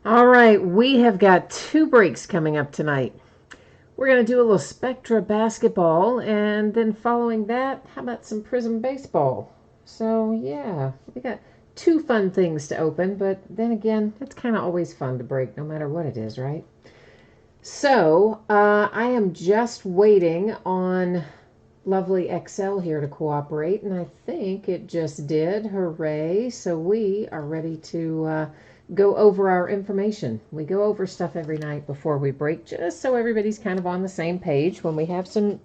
All right, we have got two breaks coming up tonight. We're going to do a little spectra basketball, and then following that, how about some prism baseball? So, yeah, we got two fun things to open, but then again, it's kind of always fun to break no matter what it is, right? So, I am just waiting on lovely Excel here to cooperate, and I think it just did. Hooray! So we are ready to go over our information. We go over stuff every night before we break, just so everybody's kind of on the same page. When we have some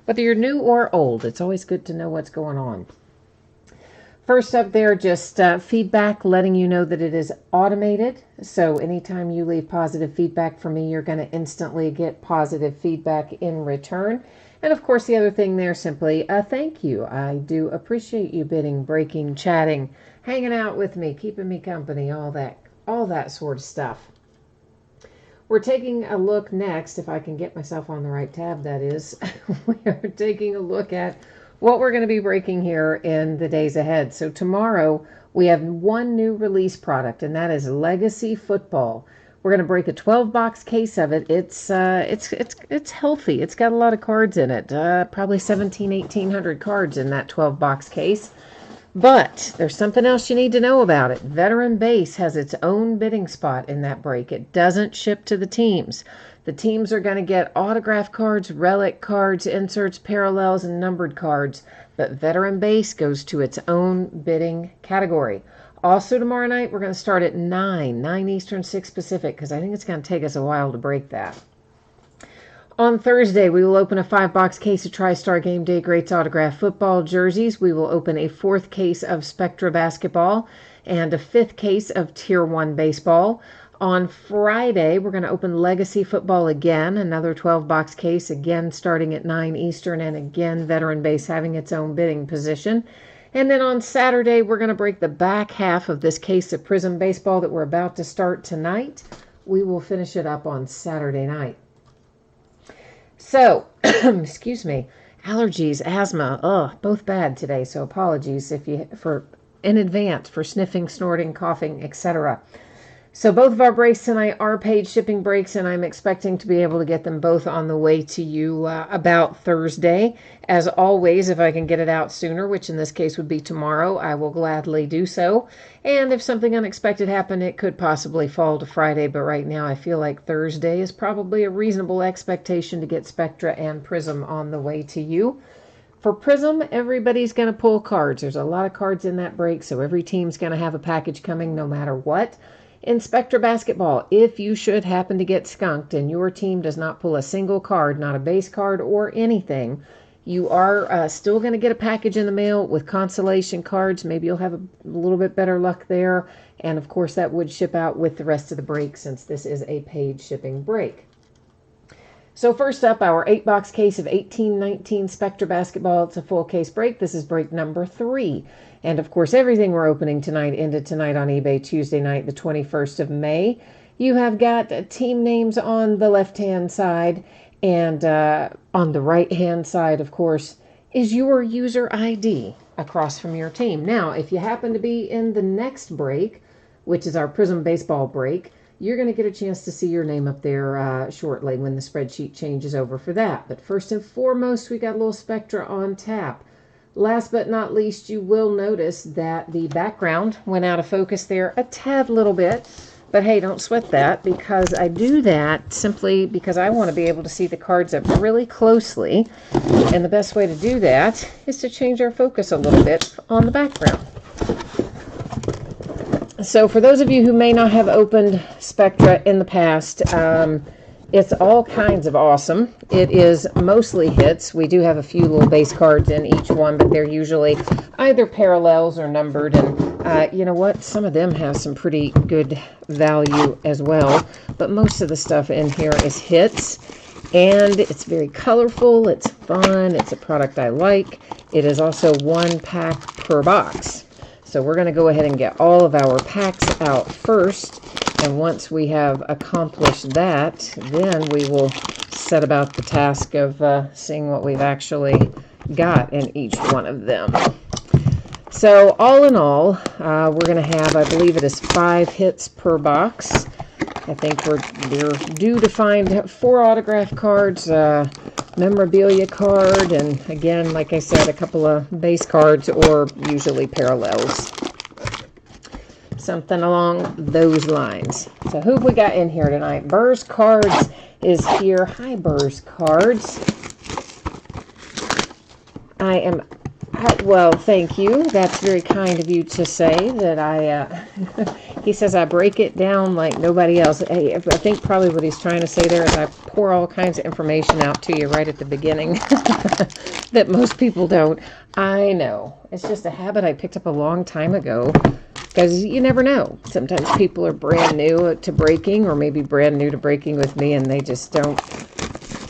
whether you're new or old, it's always good to know what's going on. First up there, just feedback, letting you know that it is automated. So anytime you leave positive feedback from me, you're going to instantly get positive feedback in return. And of course, the other thing there, simply a thank you. I do appreciate you bidding, breaking, chatting, hanging out with me, keeping me company, all that sort of stuff. We're taking a look next, if I can get myself on the right tab, that is. We are taking a look at what we're going to be breaking here in the days ahead. So tomorrow we have one new release product, and that is Legacy Football. We're going to break a 12-box case of it. It's healthy. It's got a lot of cards in it, probably 1,800 cards in that 12-box case. But there's something else you need to know about it. Veteran Base has its own bidding spot in that break. It doesn't ship to the teams. The teams are going to get autograph cards, relic cards, inserts, parallels, and numbered cards. But Veteran Base goes to its own bidding category. Also tomorrow night, we're going to start at 9 Eastern, 6 Pacific, because I think it's going to take us a while to break that. On Thursday, we will open a 5-box case of TriStar Game Day Greats autograph football jerseys. We will open a 4th case of Spectra basketball and a 5th case of Tier 1 baseball. On Friday, we're going to open Legacy Football again, another 12-box case, again starting at 9 Eastern, and again Veteran Base having its own bidding position. And then on Saturday, we're going to break the back half of this case of Prizm baseball that we're about to start tonight. We will finish it up on Saturday night. So, excuse me, allergies, asthma, both bad today. So apologies in advance for sniffing, snorting, coughing, etc. So both of our breaks tonight are paid shipping breaks, and I'm expecting to be able to get them both on the way to you about Thursday. As always, if I can get it out sooner, which in this case would be tomorrow, I will gladly do so. And if something unexpected happened, it could possibly fall to Friday, but right now I feel like Thursday is probably a reasonable expectation to get Spectra and Prism on the way to you. For Prism, everybody's going to pull cards. There's a lot of cards in that break, so every team's going to have a package coming no matter what. In Spectra basketball, if you should happen to get skunked and your team does not pull a single card, not a base card or anything, you are still going to get a package in the mail with consolation cards. Maybe you'll have a little bit better luck there. And of course, that would ship out with the rest of the break, since this is a paid shipping break. So first up, our 8-box case of 1819 Spectra basketball. It's a full case break. This is break number 3. And of course, everything we're opening tonight ended tonight on eBay Tuesday night, the 21st of May. You have got team names on the left-hand side, and on the right-hand side, of course, is your user ID across from your team. Now, if you happen to be in the next break, which is our Prism Baseball break, you're going to get a chance to see your name up there shortly when the spreadsheet changes over for that. But first and foremost, we got a little Spectra on tap. Last but not least, you will notice that the background went out of focus there a tad little bit. But hey, don't sweat that, because I do that simply because I want to be able to see the cards up really closely. And the best way to do that is to change our focus a little bit on the background. So for those of you who may not have opened Spectra in the past, it's all kinds of awesome. It is mostly hits. We do have a few little base cards in each one, but they're usually either parallels or numbered. And you know what? Some of them have some pretty good value as well. But most of the stuff in here is hits. And it's very colorful. It's fun. It's a product I like. It is also 1 pack per box. So we're going to go ahead and get all of our packs out first. And once we have accomplished that, then we will set about the task of seeing what we've actually got in each one of them. So all in all, we're going to have, I believe it is 5 hits per box. I think we're due to find 4 autograph cards, memorabilia card, and again, like I said, a couple of base cards or usually parallels. Something along those lines. So who have we got in here tonight? Burrs Cards is here. Hi, Burrs Cards. Well, thank you. That's very kind of you to say that he says I break it down like nobody else. Hey, I think probably what he's trying to say there is I pour all kinds of information out to you right at the beginning that most people don't. I know. It's just a habit I picked up a long time ago because you never know. Sometimes people are brand new to breaking or maybe brand new to breaking with me and they just don't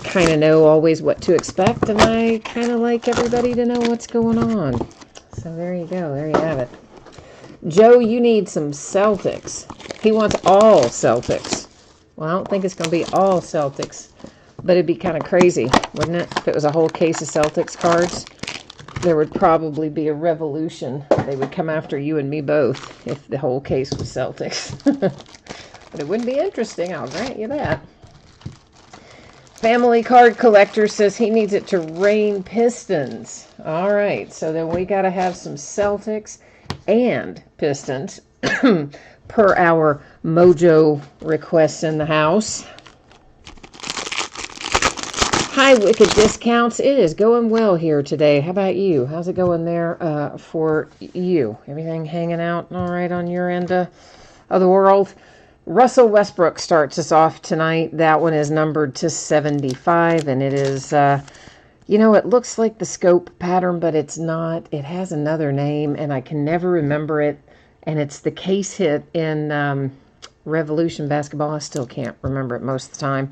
kind of know always what to expect, and I kind of like everybody to know what's going on. So there you go. There you have it. Joe, you need some Celtics. He wants all Celtics. Well, I don't think it's going to be all Celtics, but it'd be kind of crazy, wouldn't it? If it was a whole case of Celtics cards, there would probably be a revolution. They would come after you and me both if the whole case was Celtics. But it wouldn't be interesting, I'll grant you that. Family Card Collector says he needs it to rain Pistons. All right, so then we got to have some Celtics and Pistons per our mojo requests in the house. Hi, Wicked Discounts. It is going well here today. How about you? How's it going there for you? Everything hanging out all right on your end of the world? Russell Westbrook starts us off tonight. That one is numbered to 75, and it is, it looks like the scope pattern, but it's not. It has another name, and I can never remember it, and it's the case hit in Revolution Basketball. I still can't remember it most of the time.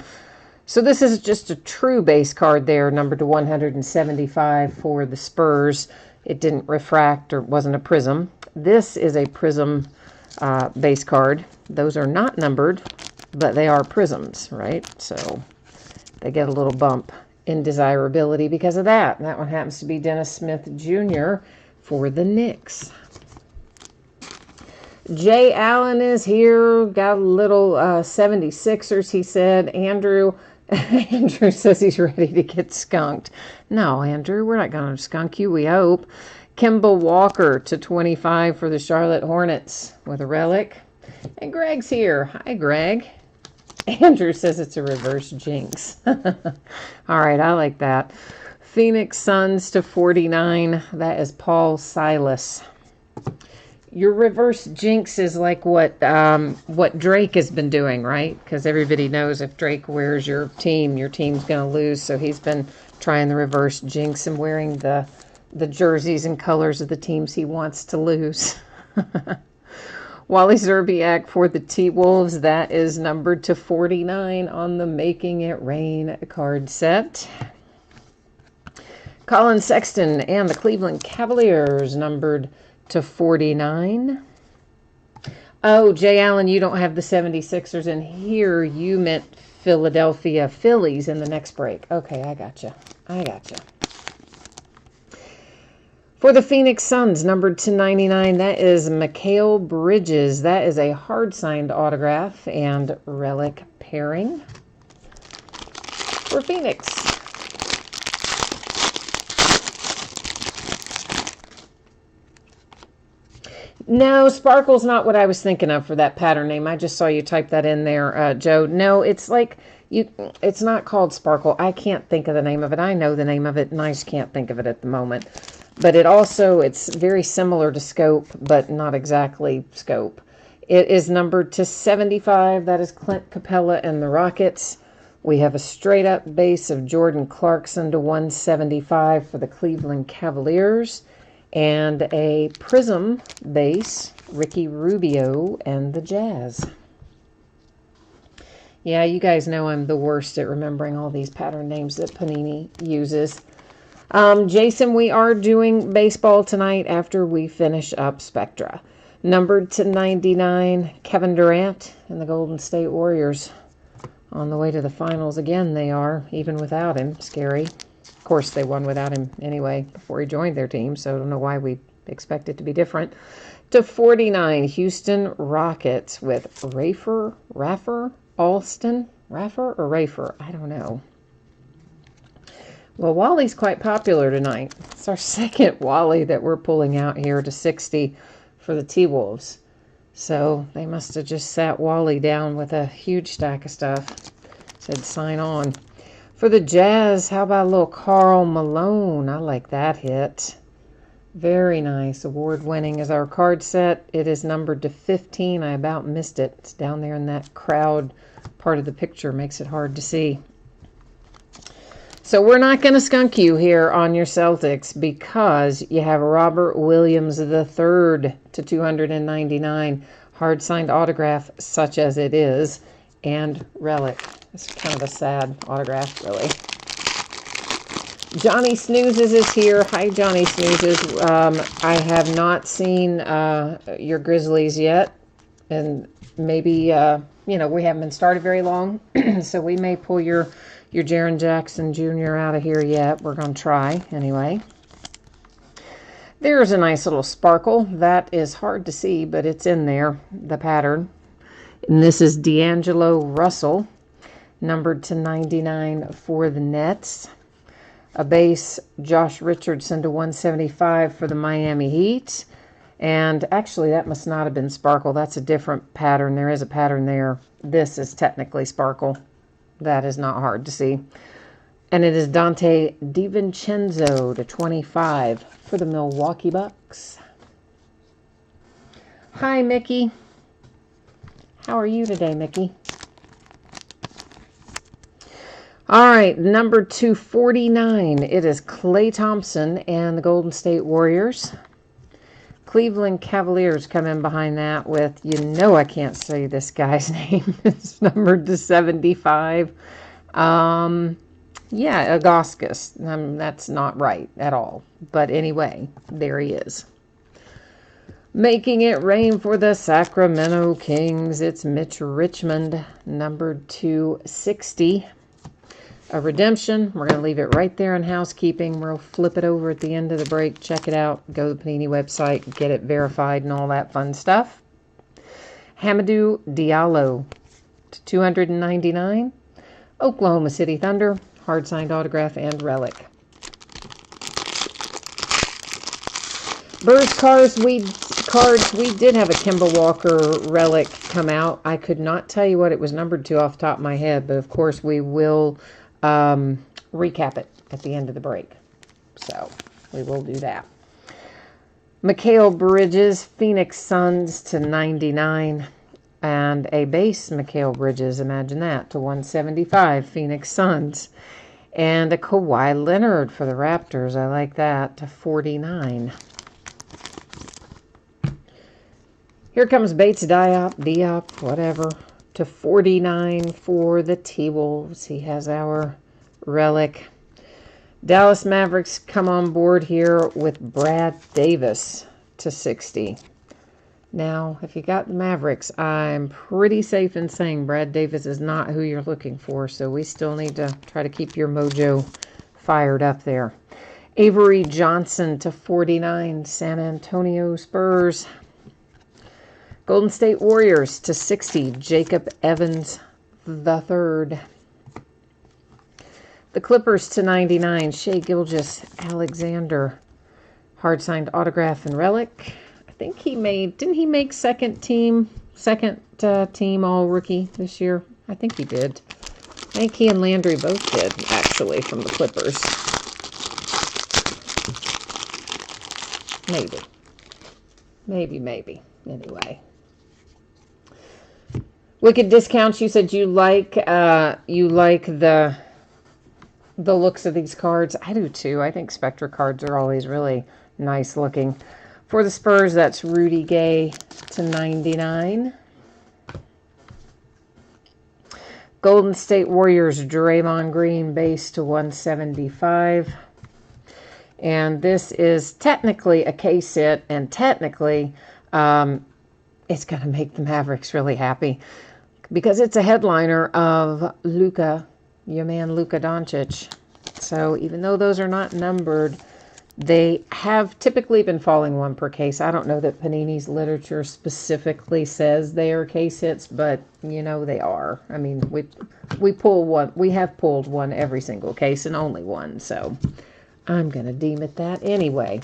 So this is just a true base card there, numbered to 175 for the Spurs. It didn't refract or wasn't a prism. This is a prism base card. Those are not numbered, but they are prisms, right? So they get a little bump in desirability because of that. And that one happens to be Dennis Smith Jr. for the Knicks. Jay Allen is here. Got a little 76ers, he said. Andrew says he's ready to get skunked. No, Andrew, we're not going to skunk you, we hope. Kemba Walker to 25 for the Charlotte Hornets with a relic. And Greg's here. Hi, Greg. Andrew says it's a reverse jinx. All right, I like that. Phoenix Suns to 49. That is Paul Silas. Your reverse jinx is like what Drake has been doing, right? Because everybody knows if Drake wears your team's going to lose. So he's been trying the reverse jinx and wearing the jerseys and colors of the teams he wants to lose. Wally Zerbiak for the T-Wolves. That is numbered to 49 on the Making It Rain card set. Colin Sexton and the Cleveland Cavaliers, numbered to 49. Oh, Jay Allen, you don't have the 76ers in here. You meant Philadelphia Phillies in the next break. Okay, I gotcha. For the Phoenix Suns, numbered to 99, that is Mikal Bridges. That is a hard-signed autograph and relic pairing for Phoenix. No, Sparkle's not what I was thinking of for that pattern name. I just saw you type that in there, Joe. No, it's like it's not called Sparkle. I can't think of the name of it. I know the name of it, and I just can't think of it at the moment. But it's very similar to Scope, but not exactly Scope. It is numbered to 75. That is Clint Capella and the Rockets. We have a straight-up base of Jordan Clarkson to 175 for the Cleveland Cavaliers. And a prism base, Ricky Rubio and the Jazz. Yeah, you guys know I'm the worst at remembering all these pattern names that Panini uses. Jason, we are doing baseball tonight after we finish up Spectra. Numbered to 99, Kevin Durant and the Golden State Warriors. On the way to the finals again, they are, even without him. Scary. Of course, they won without him anyway before he joined their team, so I don't know why we expect it to be different. 249, Houston Rockets with Raffer, I don't know. Well, Wally's quite popular tonight. It's our second Wally that we're pulling out here to 60 for the T-Wolves. So they must have just sat Wally down with a huge stack of stuff. Said sign on. For the Jazz, how about a little Karl Malone? I like that hit. Very nice. Award-winning is our card set. It is numbered to 15. I about missed it. It's down there in that crowd part of the picture. Makes it hard to see. So we're not going to skunk you here on your Celtics because you have Robert Williams III to 299. Hard signed autograph, such as it is, and relic. It's kind of a sad autograph, really. Johnny Snoozes is here. Hi, Johnny Snoozes. I have not seen your Grizzlies yet, and maybe, we haven't been started very long, so we may pull your Jaren Jackson Jr. out of here yet. We're going to try anyway. There's a nice little sparkle. That is hard to see, but it's in there, the pattern. And this is D'Angelo Russell, numbered to 99 for the Nets. A base, Josh Richardson to 175 for the Miami Heat. And actually, that must not have been sparkle. That's a different pattern. There is a pattern there. This is technically sparkle. That is not hard to see. And it is Dante DiVincenzo to 25 for the Milwaukee Bucks. Hi, Mickey. How are you today, Mickey? All right, number 249. It is Klay Thompson and the Golden State Warriors. Cleveland Cavaliers come in behind that with, I can't say this guy's name. It's numbered to 75. Augustus. That's not right at all. But anyway, there he is. Making it rain for the Sacramento Kings. It's Mitch Richmond, numbered to 60. A redemption. We're going to leave it right there in housekeeping. We'll flip it over at the end of the break. Check it out. Go to the Panini website. Get it verified and all that fun stuff. Hamidou Diallo to 299. Oklahoma City Thunder. Hard signed autograph and relic. Burrs cards. We did have a Kemba Walker relic come out. I could not tell you what it was numbered to off the top of my head, but of course we will recap it at the end of the break. So we will do that. Mikal Bridges, Phoenix Suns to 99. And a base Mikal Bridges, imagine that, to 175, Phoenix Suns. And a Kawhi Leonard for the Raptors, I like that, to 49. Here comes Bates Diop, whatever, to 49 for the T-Wolves. He has our relic. Dallas Mavericks come on board here with Brad Davis to 60. Now, if you got the Mavericks, I'm pretty safe in saying Brad Davis is not who you're looking for, so we still need to try to keep your mojo fired up there. Avery Johnson to 49, San Antonio Spurs. Golden State Warriors to 60, Jacob Evans III. The Clippers to 99, Shai Gilgeous-Alexander. Hard signed autograph and relic. I think didn't he make second team all rookie this year? I think he did. I think he and Landry both did, actually, from the Clippers. Maybe. Anyway. Wicked Discounts, you said you like the looks of these cards. I do too. I think Spectra cards are always really nice looking. For the Spurs, that's Rudy Gay to 99. Golden State Warriors, Draymond Green base to 175. And this is technically a case hit, and technically it's going to make the Mavericks really happy because it's a headliner of Luka, your man Luka Doncic. So even though those are not numbered They have typically been falling one per case. I don't know that Panini's literature specifically says they are case hits, but you know they are. I mean, we pull one. We have pulled one every single case and only one, so I'm going to deem it that anyway.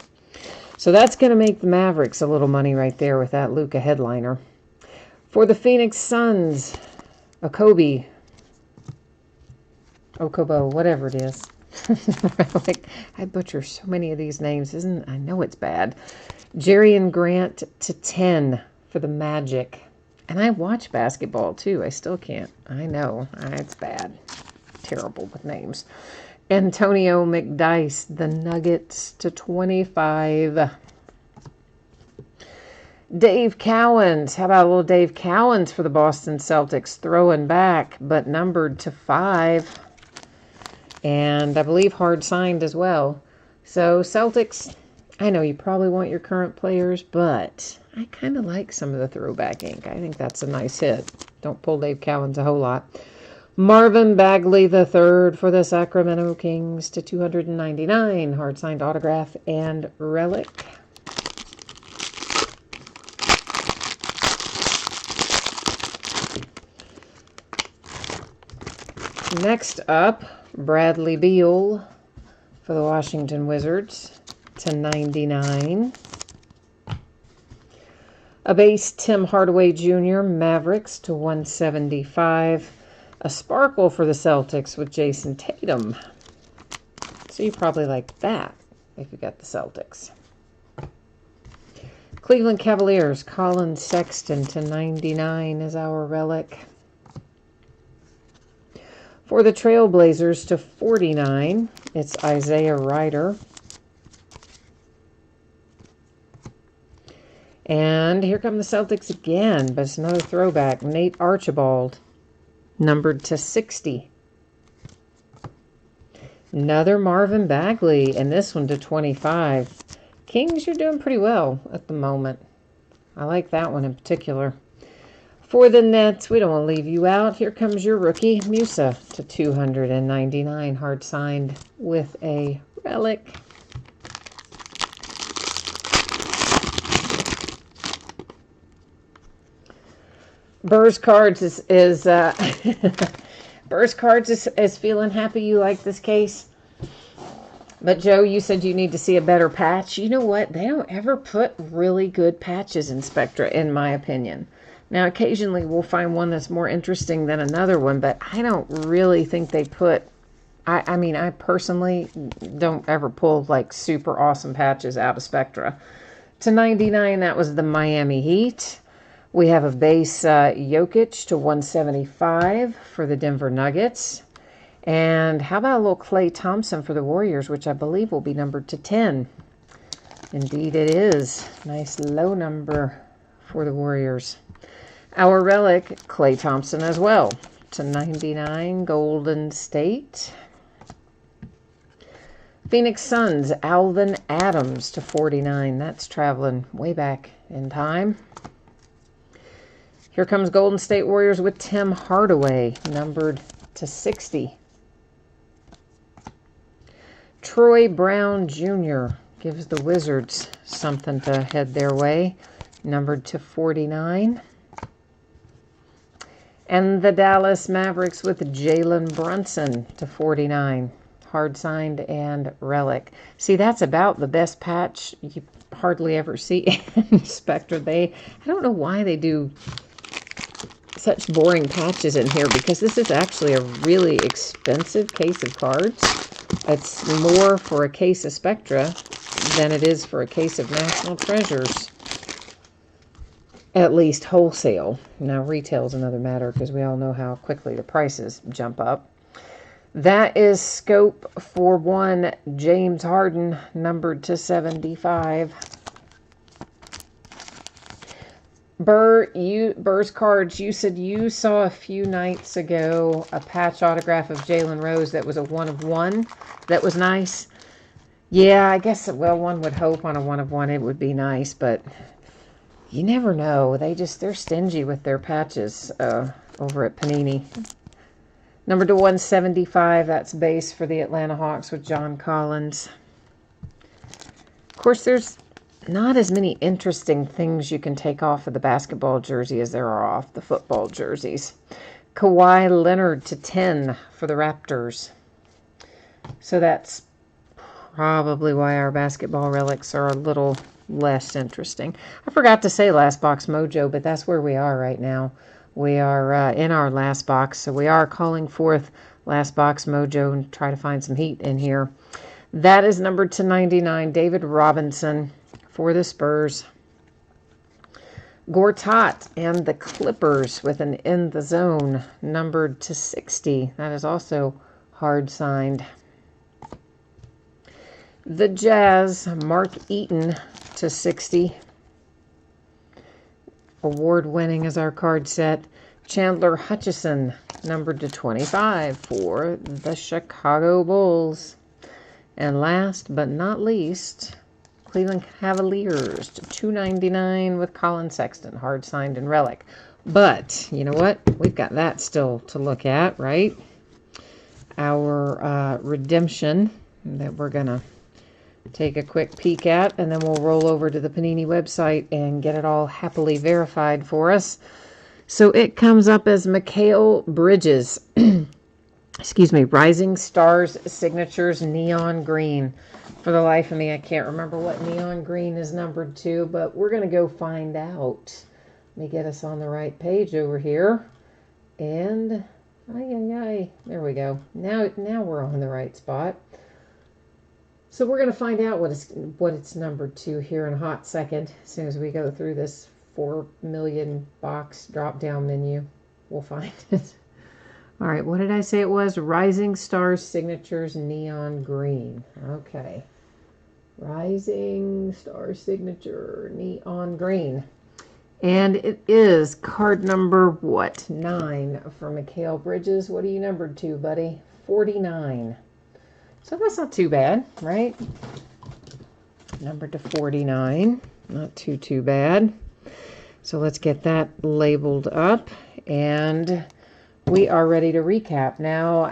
So that's going to make the Mavericks a little money right there with that Luka headliner. For the Phoenix Suns, Okobo, whatever it is. Like, I butcher so many of these names, I know it's bad. Jerry and Grant to 10 for the Magic. And I watch basketball too. I still can't. I know. It's bad. Terrible with names. Antonio McDyess, the Nuggets to 25. Dave Cowens. How about a little Dave Cowens for the Boston Celtics? Throwing back, but numbered to 5. And I believe hard signed as well. So Celtics, I know you probably want your current players, but I kind of like some of the throwback ink. I think that's a nice hit. Don't pull Dave Cowens a whole lot. Marvin Bagley III for the Sacramento Kings to 299. Hard signed autograph and relic. Next up, Bradley Beal for the Washington Wizards to 99. A base Tim Hardaway Jr. Mavericks to 175. A sparkle for the Celtics with Jason Tatum. So you probably like that if you got the Celtics. Cleveland Cavaliers, Colin Sexton to 99 is our relic. For the Trailblazers to 49, it's Isaiah Ryder. And here come the Celtics again, but it's another throwback. Nate Archibald, numbered to 60. Another Marvin Bagley, and this one to 25. Kings, you're doing pretty well at the moment. I like that one in particular. For the Nets, we don't want to leave you out. Here comes your rookie, Musa, to 299. Hard signed with a relic. Burrs Cards is Burrs Cards is feeling happy you like this case. But Joe, you said you need to see a better patch. You know what? They don't ever put really good patches in Spectra, in my opinion. Now, occasionally we'll find one that's more interesting than another one, but I don't really think they put... I mean, I personally don't ever pull, like, super awesome patches out of Spectra. To 99, that was the Miami Heat. We have a base Jokic to 175 for the Denver Nuggets. And how about a little Klay Thompson for the Warriors, which I believe will be numbered to 10. Indeed it is. Nice low number for the Warriors. Our relic, Klay Thompson as well, to 99, Golden State. Phoenix Suns, Alvin Adams to 49. That's traveling way back in time. Here comes Golden State Warriors with Tim Hardaway, numbered to 60. Troy Brown Jr. gives the Wizards something to head their way, numbered to 49. And the Dallas Mavericks with Jalen Brunson to 49. Hard signed and relic. See, that's about the best patch you hardly ever see in Spectra. I don't know why they do such boring patches in here, because this is actually a really expensive case of cards. It's more for a case of Spectra than it is for a case of National Treasures. At least wholesale. Now retail is another matter, because we all know how quickly the prices jump up. That is scope for one James Harden, numbered to 75. Burr's Cards, you said you saw a few nights ago a patch autograph of Jalen Rose that was a 1/1. That was nice. Yeah, I guess, well, one would hope on a 1/1 it would be nice, but you never know. They're stingy with their patches over at Panini. Number to 175, that's base for the Atlanta Hawks with John Collins. Of course, there's not as many interesting things you can take off of the basketball jersey as there are off the football jerseys. Kawhi Leonard to 10 for the Raptors. So that's probably why our basketball relics are a little less interesting. I forgot to say last box mojo, but that's where we are right now. We are in our last box, so we are calling forth last box mojo and try to find some heat in here. That is numbered to 99, David Robinson for the Spurs. Gortat and the Clippers with an In the Zone numbered to 60. That is also hard signed. The Jazz, Mark Eaton to 60. Award-winning is our card set. Chandler Hutchison, numbered to 25 for the Chicago Bulls. And last but not least, Cleveland Cavaliers to 299 with Colin Sexton, hard signed and relic. But you know what? We've got that still to look at, right? Our redemption that we're going to take a quick peek at, and then we'll roll over to the Panini website and get it all happily verified for us. So it comes up as Mikal Bridges. Excuse me, Rising Stars Signatures Neon Green. For the life of me, I can't remember what neon green is numbered to, but we're going to go find out. Let me get us on the right page over here. And, there we go. Now we're on the right spot. So we're going to find out what it's numbered to here in a hot second. As soon as we go through this 4 million box drop-down menu, we'll find it. All right, what did I say it was? Rising Stars Signatures Neon Green. Okay. Rising Star Signature Neon Green. And it is card number, what? 9 for Mikal Bridges. What are you numbered to, buddy? 49. So that's not too bad, right? Numbered to 49. Not too bad. So let's get that labeled up. And we are ready to recap. Now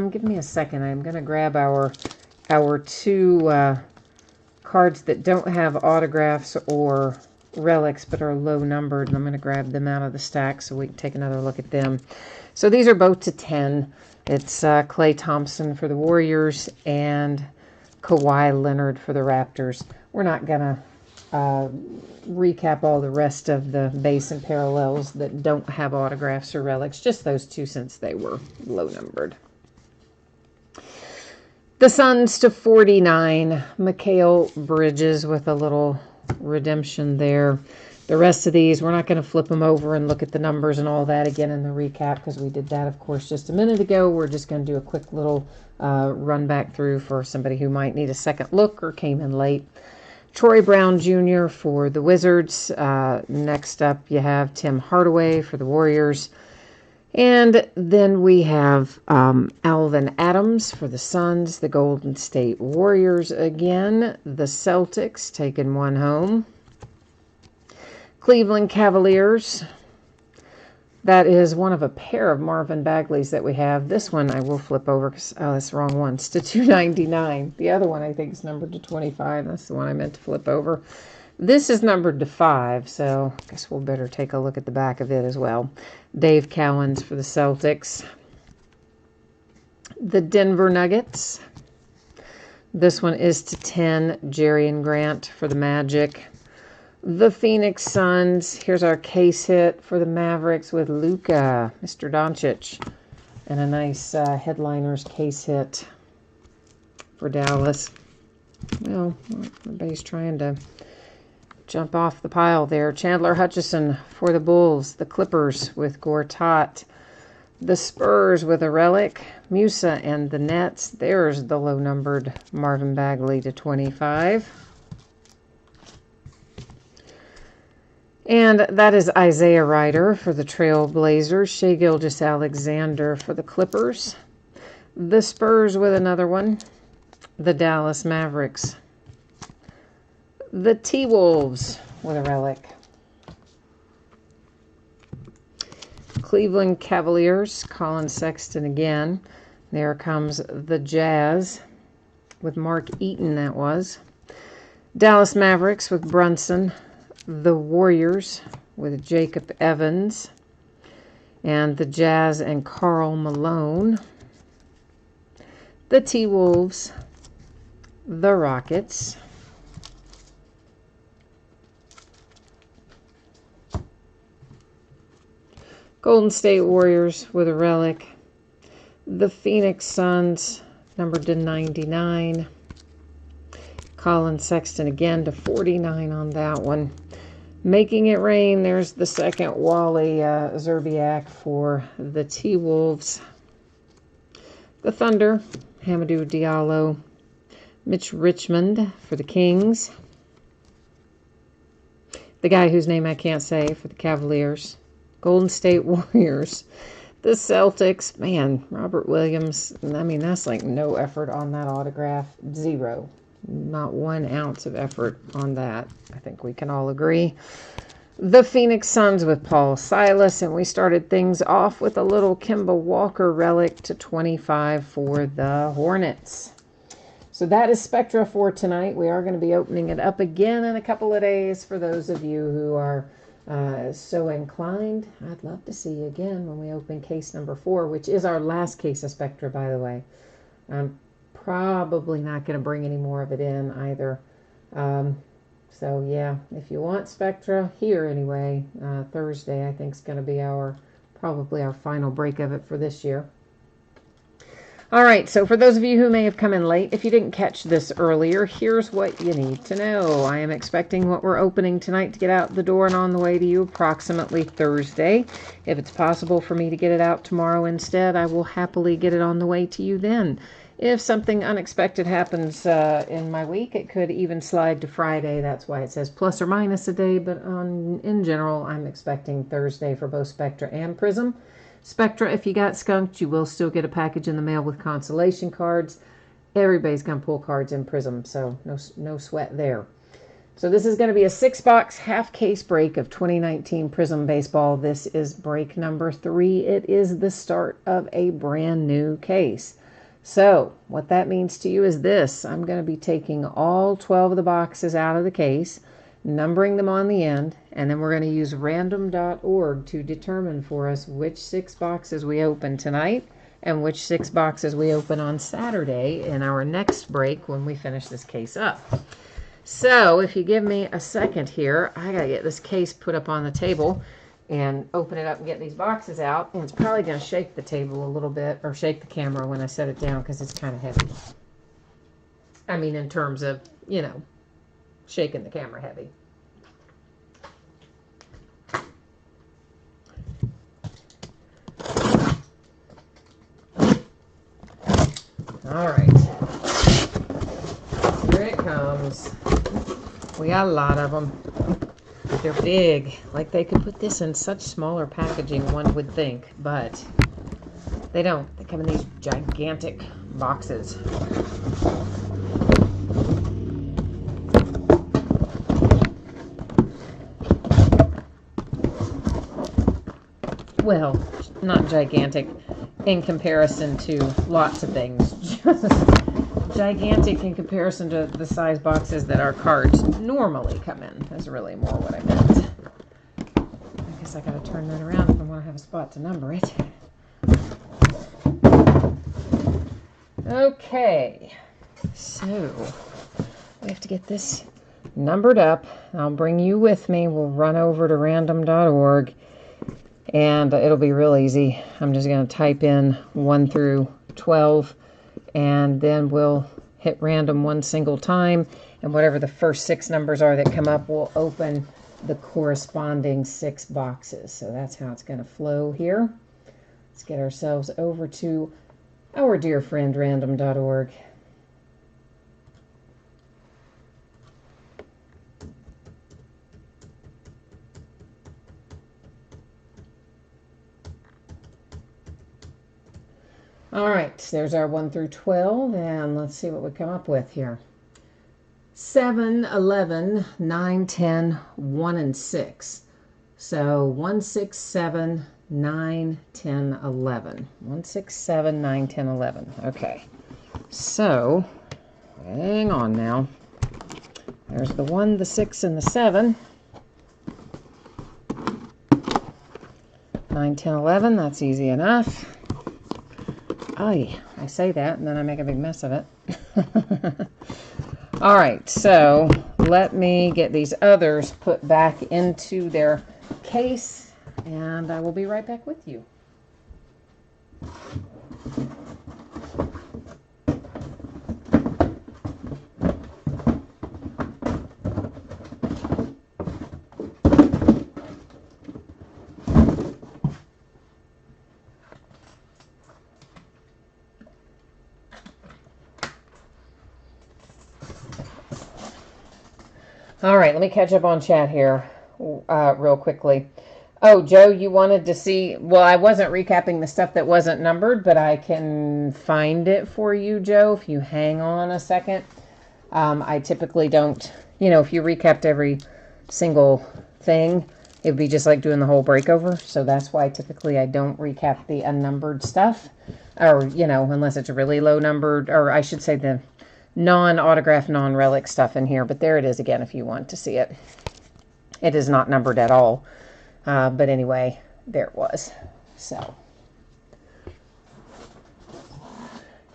give me a second. I'm going to grab our two cards that don't have autographs or relics but are low numbered. And I'm going to grab them out of the stack so we can take another look at them. So these are both to 10. It's Klay Thompson for the Warriors and Kawhi Leonard for the Raptors. We're not going to recap all the rest of the base and parallels that don't have autographs or relics, just those two since they were low numbered. The Suns to 49, Mikal Bridges with a little redemption there. The rest of these, we're not going to flip them over and look at the numbers and all that again in the recap because we did that, of course, just a minute ago. We're just going to do a quick little run back through for somebody who might need a second look or came in late. Troy Brown Jr. for the Wizards. Next up, you have Tim Hardaway for the Warriors. And then we have Alvin Adams for the Suns, the Golden State Warriors again. The Celtics taking one home. Cleveland Cavaliers. That is one of a pair of Marvin Bagleys that we have. This one I will flip over because, that's the wrong one. It's to 299. The other one I think is numbered to 25. That's the one I meant to flip over. This is numbered to 5, so I guess we'll better take a look at the back of it as well. Dave Cowens for the Celtics. The Denver Nuggets. This one is to 10. Jerry and Grant for the Magic. The Phoenix Suns. Here's our case hit for the Mavericks with Luka, Mr. Doncic. And a nice headliners case hit for Dallas. Well, everybody's trying to jump off the pile there. Chandler Hutchison for the Bulls. The Clippers with Gortat. The Spurs with a relic. Musa and the Nets. There's the low-numbered Marvin Bagley to 25. And that is Isaiah Ryder for the Trail Blazers. Shai Gilgeous-Alexander for the Clippers. The Spurs with another one. The Dallas Mavericks. The T-Wolves with a relic. Cleveland Cavaliers, Colin Sexton again. There comes the Jazz with Mark Eaton, that was. Dallas Mavericks with Brunson. The Warriors with Jacob Evans. And the Jazz and Karl Malone. The T-Wolves. The Rockets. Golden State Warriors with a relic. The Phoenix Suns, numbered to 99. Colin Sexton again to 49 on that one. Making it rain, there's the second Wally Zerbiak for the T-Wolves. The Thunder, Hamidou Diallo. Mitch Richmond for the Kings. The guy whose name I can't say for the Cavaliers. Golden State Warriors. The Celtics, man, Robert Williams, I mean, that's like no effort on that autograph. Zero. Not 1 ounce of effort on that. I think we can all agree. The Phoenix Suns with Paul Silas, and we started things off with a little Kemba Walker relic to 25 for the Hornets. So that is Spectra for tonight. We are going to be opening it up again in a couple of days for those of you who are so inclined. I'd love to see you again when we open case number 4, which is our last case of Spectra, by the way. I'm probably not going to bring any more of it in either. So yeah, if you want Spectra here anyway, Thursday I think is going to be probably our final break of it for this year. All right, so for those of you who may have come in late, if you didn't catch this earlier, here's what you need to know. I am expecting what we're opening tonight to get out the door and on the way to you approximately Thursday. If it's possible for me to get it out tomorrow instead, I will happily get it on the way to you then. If something unexpected happens in my week, it could even slide to Friday. That's why it says plus or minus a day, but in general, I'm expecting Thursday for both Spectra and Prism. Spectra, if you got skunked, you will still get a package in the mail with consolation cards. Everybody's going to pull cards in Prism, so no sweat there. So this is going to be a 6-box half-case break of 2019 Prism Baseball. This is break number 3. It is the start of a brand new case. So what that means to you is this. I'm going to be taking all 12 of the boxes out of the case, numbering them on the end, and then we're going to use random.org to determine for us which 6 boxes we open tonight and which 6 boxes we open on Saturday in our next break when we finish this case up. So if you give me a second here, I got to get this case put up on the table and open it up and get these boxes out. And it's probably going to shake the table a little bit, or shake the camera when I set it down because it's kind of heavy. I mean, in terms of, you know, shaking the camera heavy. All right. Here it comes. We got a lot of them. They're big. Like they could put this in such smaller packaging, one would think, but they don't. They come in these gigantic boxes. Well, not gigantic in comparison to lots of things. Just gigantic in comparison to the size boxes that our cards normally come in. That's really more what I meant. I guess I gotta turn that around if I want to have a spot to number it. Okay, so we have to get this numbered up. I'll bring you with me. We'll run over to random.org. And it'll be real easy. I'm just going to type in 1 through 12, and then we'll hit random one single time, and whatever the first 6 numbers are that come up, we'll open the corresponding 6 boxes. So that's how it's going to flow here. Let's get ourselves over to our dear friend random.org. All right, there's our 1 through 12, and let's see what we come up with here. 7, 11, 9, 10, 1, and 6. So 1, 6, 7, 9, 10, 11. 1, 6, 7, 9, 10, 11. Okay, so hang on now. There's the 1, the 6, and the 7. 9, 10, 11, that's easy enough. I say that and then I make a big mess of it. All right, so let me get these others put back into their case, and I will be right back with you. All right, let me catch up on chat here real quickly. Oh, Joe, you wanted to see, well, I wasn't recapping the stuff that wasn't numbered, but I can find it for you, Joe, if you hang on a second. I typically don't, if you recapped every single thing, it would be just like doing the whole breakover. So that's why typically I don't recap the unnumbered stuff, or, unless it's really low numbered, or I should say the non-autograph, non-relic stuff in here. But there it is again if you want to see it. It is not numbered at all. But anyway, there it was. So.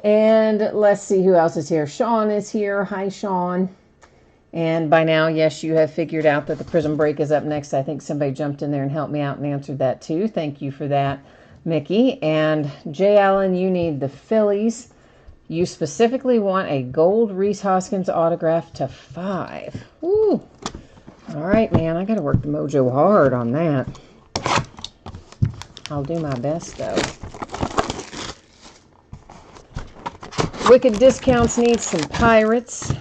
And let's see who else is here. Sean is here. Hi, Sean. And by now, yes, you have figured out that the Prism break is up next. I think somebody jumped in there and helped me out and answered that too. Thank you for that, Mickey. And Jay Allen, you need the Phillies. You specifically want a gold Rhys Hoskins autograph to 5. Woo. All right, man. I got to work the mojo hard on that. I'll do my best, though. Wicked Discounts needs some Pirates.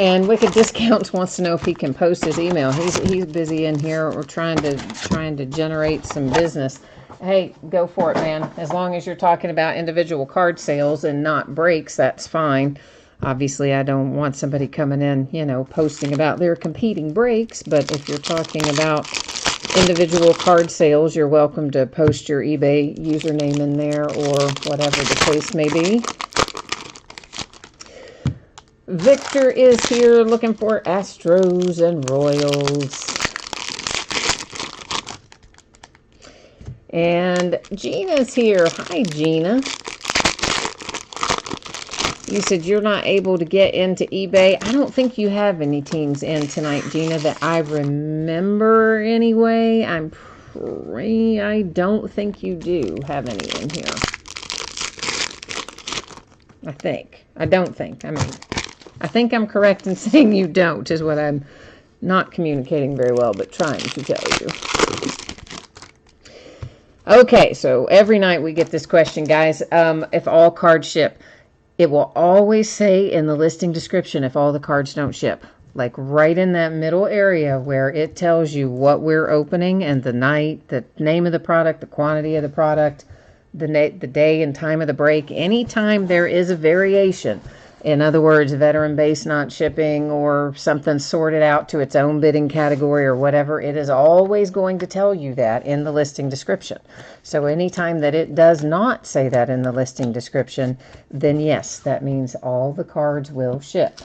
And Wicked Discounts wants to know if he can post his email. He's busy in here or trying to generate some business. Hey, go for it, man. As long as you're talking about individual card sales and not breaks, that's fine. Obviously, I don't want somebody coming in, posting about their competing breaks. But if you're talking about individual card sales, you're welcome to post your eBay username in there or whatever the case may be. Victor is here looking for Astros and Royals. And Gina's here. Hi, Gina. You said you're not able to get into eBay. I don't think you have any teams in tonight, Gina, that I remember anyway. I don't think you do have any in here. I think I'm correct in saying you don't, is what I'm not communicating very well, but trying to tell you. Okay, so every night we get this question, guys. If all cards ship, it will always say in the listing description if all the cards don't ship. Like right in that middle area where it tells you what we're opening and the night, the name of the product, the quantity of the product, the day and time of the break. Anytime there is a variation, in other words, veteran base not shipping or something sorted out to its own bidding category or whatever, it is always going to tell you that in the listing description. So anytime that it does not say that in the listing description, then yes, that means all the cards will ship.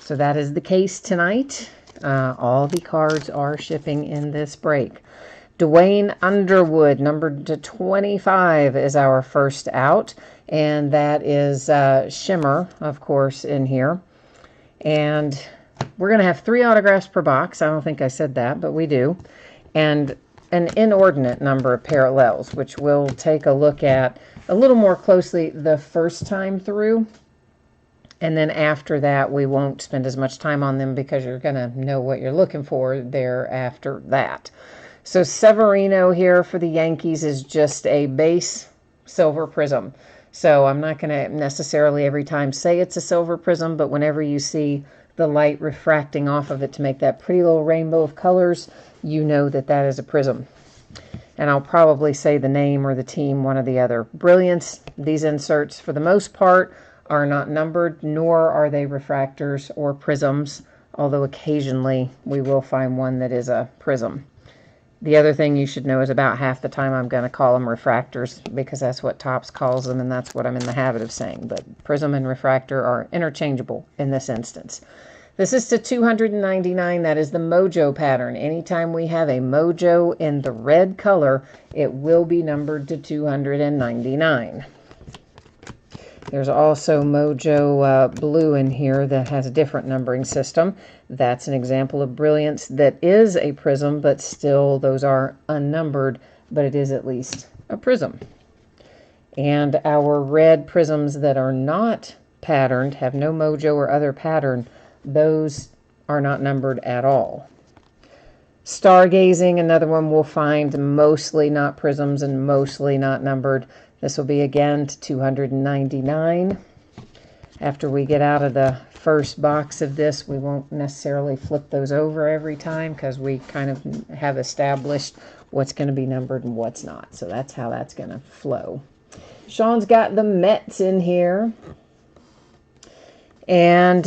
So that is the case tonight. All the cards are shipping in this break. Dwayne Underwood, numbered to 25, is our first out. And that is Shimmer, of course, in here. And we're going to have 3 autographs per box. I don't think I said that, but we do. And an inordinate number of parallels, which we'll take a look at a little more closely the first time through. And then after that, we won't spend as much time on them because you're going to know what you're looking for there after that. So Severino here for the Yankees is just a base silver prism. So I'm not going to necessarily every time say it's a silver prism, but whenever you see the light refracting off of it to make that pretty little rainbow of colors, you know that that is a prism. And I'll probably say the name or the team, one or the other. Brilliance, these inserts for the most part are not numbered, nor are they refractors or prisms, although occasionally we will find one that is a prism. The other thing you should know is about half the time I'm going to call them refractors because that's what Topps calls them, and that's what I'm in the habit of saying. But prism and refractor are interchangeable in this instance. This is to 299. That is the mojo pattern. Anytime we have a mojo in the red color, it will be numbered to 299. There's also mojo blue in here that has a different numbering system. That's an example of brilliance that is a prism, but still those are unnumbered, but it is at least a prism. And our red prisms that are not patterned, have no mojo or other pattern, those are not numbered at all. Stargazing, another one we'll find mostly not prisms and mostly not numbered. This will be again to 299. After we get out of the first box of this, we won't necessarily flip those over every time because we kind of have established what's going to be numbered and what's not. So that's how that's going to flow. Sean's got the Mets in here. And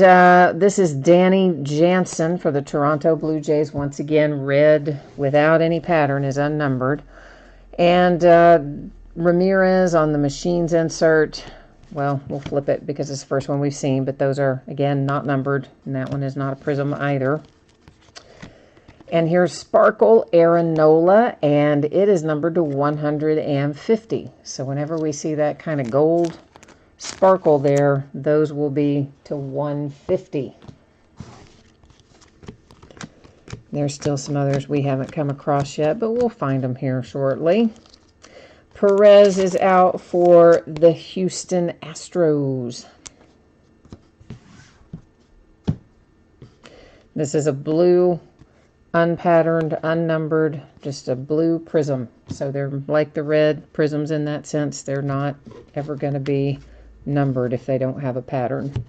this is Danny Jansen for the Toronto Blue Jays. Once again, red without any pattern is unnumbered. And Ramirez on the machines insert. Well, we'll flip it because it's the first one we've seen, but those are, again, not numbered, and that one is not a prism either. And here's Sparkle Aaron Nola, and it is numbered to 150. So whenever we see that kind of gold sparkle there, those will be to 150. There's still some others we haven't come across yet, but we'll find them here shortly. Perez is out for the Houston Astros. This is a blue, unpatterned, unnumbered, just a blue prism. So they're like the red prisms in that sense. They're not ever going to be numbered if they don't have a pattern.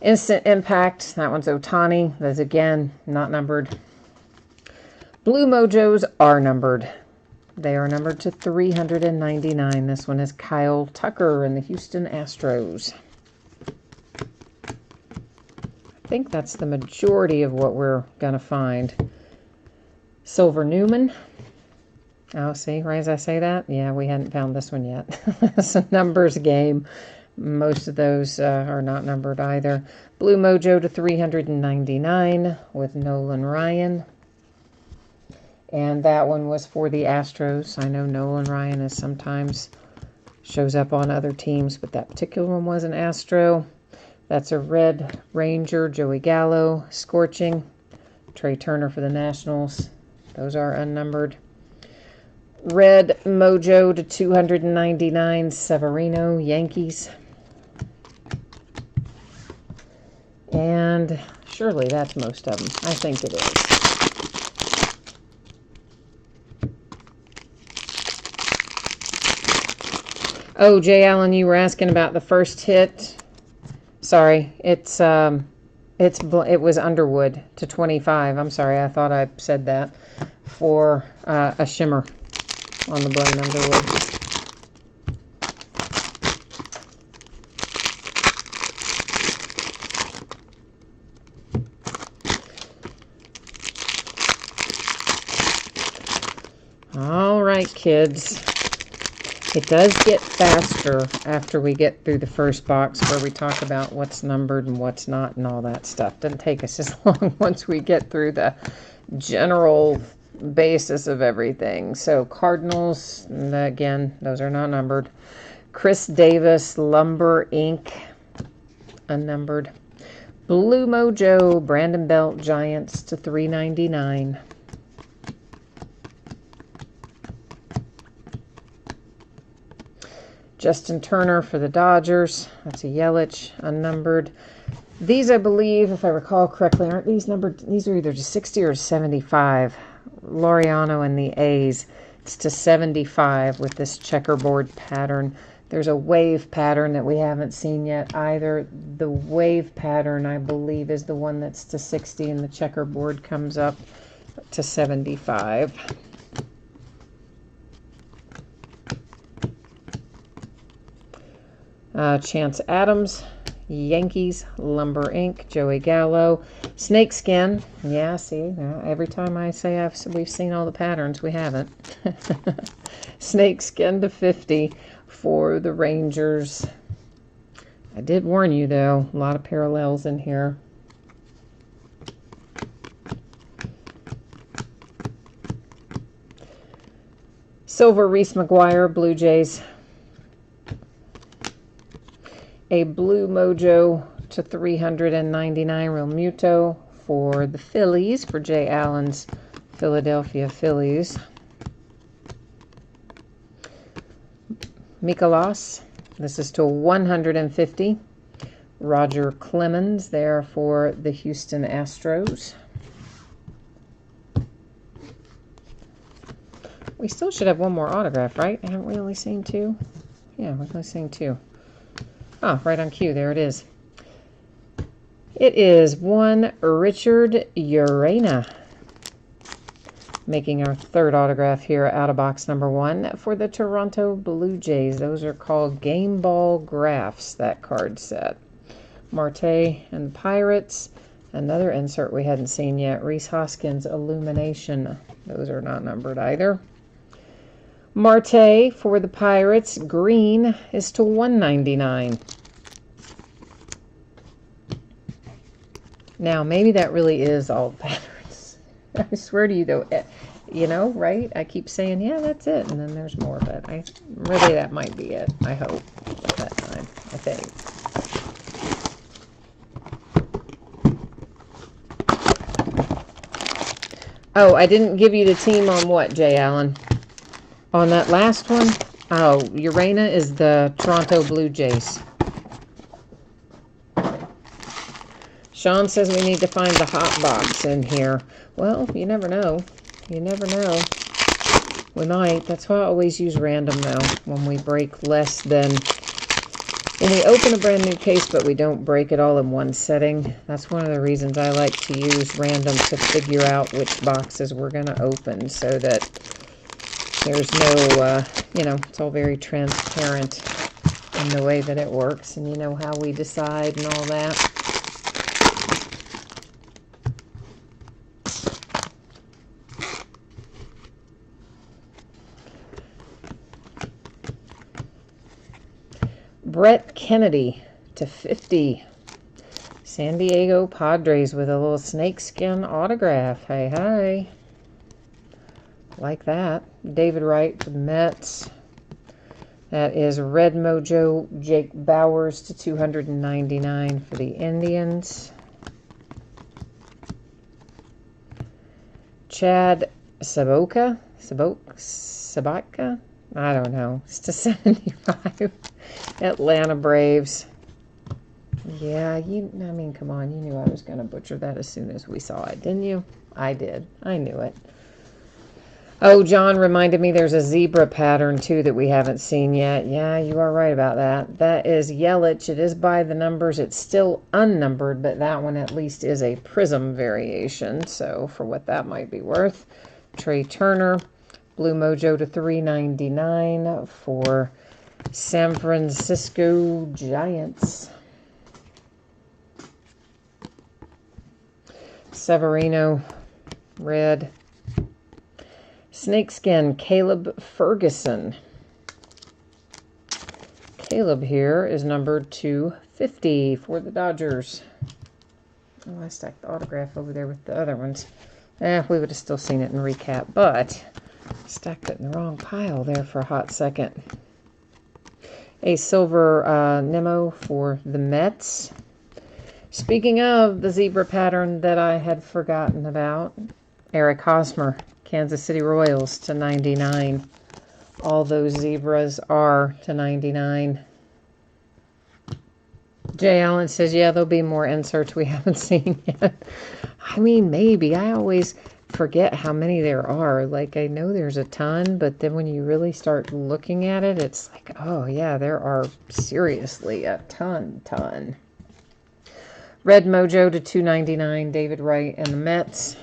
Instant Impact, that one's Ohtani. That's again not numbered. Blue Mojos are numbered. They are numbered to 399. This one is Kyle Tucker in the Houston Astros. I think that's the majority of what we're going to find. Silver Newman. Oh, see, right as I say that? Yeah, we hadn't found this one yet. It's a numbers game. Most of those are not numbered either. Blue Mojo to 399 with Nolan Ryan. And that one was for the Astros. I know Nolan Ryan is sometimes shows up on other teams, but that particular one was an Astro. That's a Red Ranger, Joey Gallo, Scorching, Trey Turner for the Nationals. Those are unnumbered. Red Mojo to 299, Severino, Yankees. And surely that's most of them. I think it is. Oh, Jay Allen, you were asking about the first hit. Sorry, it was Underwood to 25. I'm sorry, I thought I said that for a shimmer on the blown Underwood. All right, kids. It does get faster after we get through the first box where we talk about what's numbered and what's not and all that stuff. Doesn't take us as long once we get through the general basis of everything. So Cardinals, again, those are not numbered. Chris Davis, Lumber Inc., unnumbered. Blue Mojo, Brandon Belt, Giants to 399. Justin Turner for the Dodgers. That's a Yelich, unnumbered. These, I believe, if I recall correctly, aren't these numbered? These are either to 60 or 75. Laureano and the A's. It's to 75 with this checkerboard pattern. There's a wave pattern that we haven't seen yet either. The wave pattern, I believe, is the one that's to 60, and the checkerboard comes up to 75. Chance Adams, Yankees, Lumber Inc., Joey Gallo. Snakeskin. Yeah, see, every time I say we've seen all the patterns, we haven't. Snakeskin to 50 for the Rangers. I did warn you, though. A lot of parallels in here. Silver Reese McGuire, Blue Jays. A Blue Mojo to 399 Real Muto for the Phillies, for Jay Allen's Philadelphia Phillies. Mikolas, this is to 150. Roger Clemens there for the Houston Astros. We still should have one more autograph, right? Haven't we only seen two? Yeah, we've only seen two. Oh, right on cue. There it is. It is one Richard Urena, making our third autograph here out of box number 1 for the Toronto Blue Jays. Those are called Game Ball Graphs, that card set. Marte and the Pirates. Another insert we hadn't seen yet. Rhys Hoskins Illumination. Those are not numbered either. Marte for the Pirates. Green is to 199. Now, maybe that really is all the patterns. I swear to you, though, you know, right? I keep saying, yeah, that's it. And then there's more, but really that might be it, I hope, at that time, I think. Oh, I didn't give you the team on what, Jay Allen? On that last one? Oh, Urena is the Toronto Blue Jays. Sean says we need to find the hot box in here. Well, you never know. You never know. We might. That's why I always use random, though, when we break less than... When we open a brand new case, but we don't break it all in one setting. That's one of the reasons I like to use random to figure out which boxes we're going to open, so that there's no, you know, it's all very transparent in the way that it works, and you know how we decide and all that. Brett Kennedy to 50. San Diego Padres with a little snakeskin autograph. Hey, hi. Like that. David Wright for the Mets. That is Red Mojo Jake Bowers to 299 for the Indians. Chad Saboka? Sabatka? I don't know. It's to 75. Atlanta Braves. Yeah, I mean, come on. You knew I was going to butcher that as soon as we saw it, didn't you? I did. I knew it. Oh, John reminded me there's a zebra pattern, too, that we haven't seen yet. Yeah, you are right about that. That is Yelich. It is by the numbers. It's still unnumbered, but that one at least is a prism variation. So, for what that might be worth. Trey Turner. Blue Mojo to 399 for San Francisco Giants. Severino, red. Snakeskin, Caleb Ferguson. Caleb here is numbered 250 for the Dodgers. Oh, I stacked the autograph over there with the other ones. We would have still seen it in recap, but stacked it in the wrong pile there for a hot second. A silver Nemo for the Mets. Speaking of the zebra pattern that I had forgotten about, Eric Hosmer, Kansas City Royals to 99. All those zebras are to 99. Jay Allen says, yeah, there'll be more inserts we haven't seen yet. I mean, maybe. I always forget how many there are. Like, I know there's a ton, but then when you really start looking at it, it's like, oh, yeah, there are seriously a ton. Red Mojo to 299, David Wright and the Mets.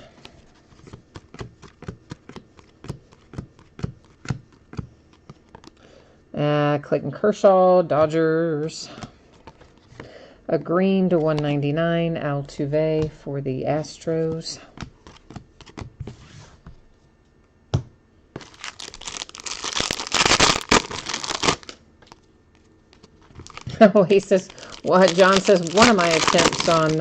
Clayton Kershaw, Dodgers. A green to 199, Altuve for the Astros. Oh, he says, well, John says, one of my attempts on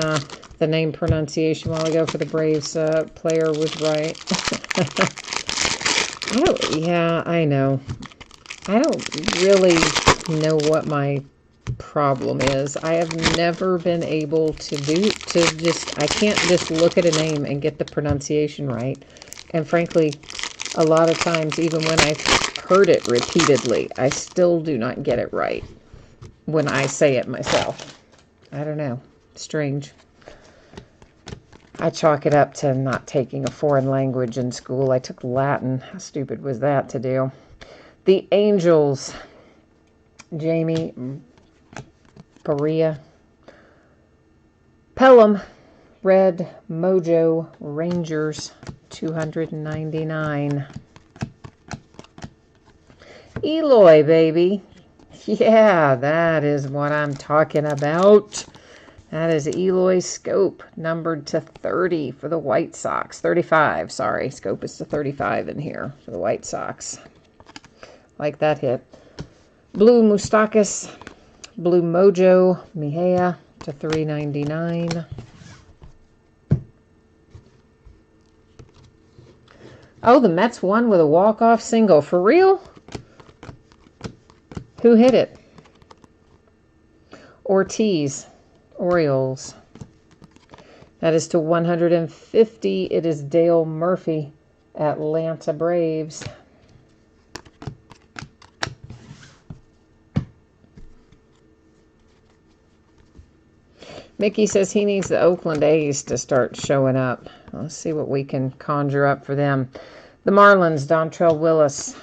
the name pronunciation a while ago for the Braves player was right. Yeah, I know. I don't really know what my problem is. I have never been able I can't just look at a name and get the pronunciation right. And frankly, a lot of times, even when I've heard it repeatedly, I still do not get it right when I say it myself. I don't know. Strange. I chalk it up to not taking a foreign language in school. I took Latin. How stupid was that to do? The Angels. Jamie Perea. Pelham. Red Mojo Rangers. 299. Eloy, baby. Yeah, that is what I'm talking about. That is Eloy Scope, numbered to 30 for the White Sox. 35, sorry. Scope is to 35 in here for the White Sox. Like that hit. Blue Moustakas, Blue Mojo Mejia to 399. Oh, the Mets won with a walk-off single. For real? Who hit it? Ortiz, Orioles. That is to 150. It is Dale Murphy, Atlanta Braves. Mickey says he needs the Oakland A's to start showing up. Let's see what we can conjure up for them. The Marlins, Dontrell Willis.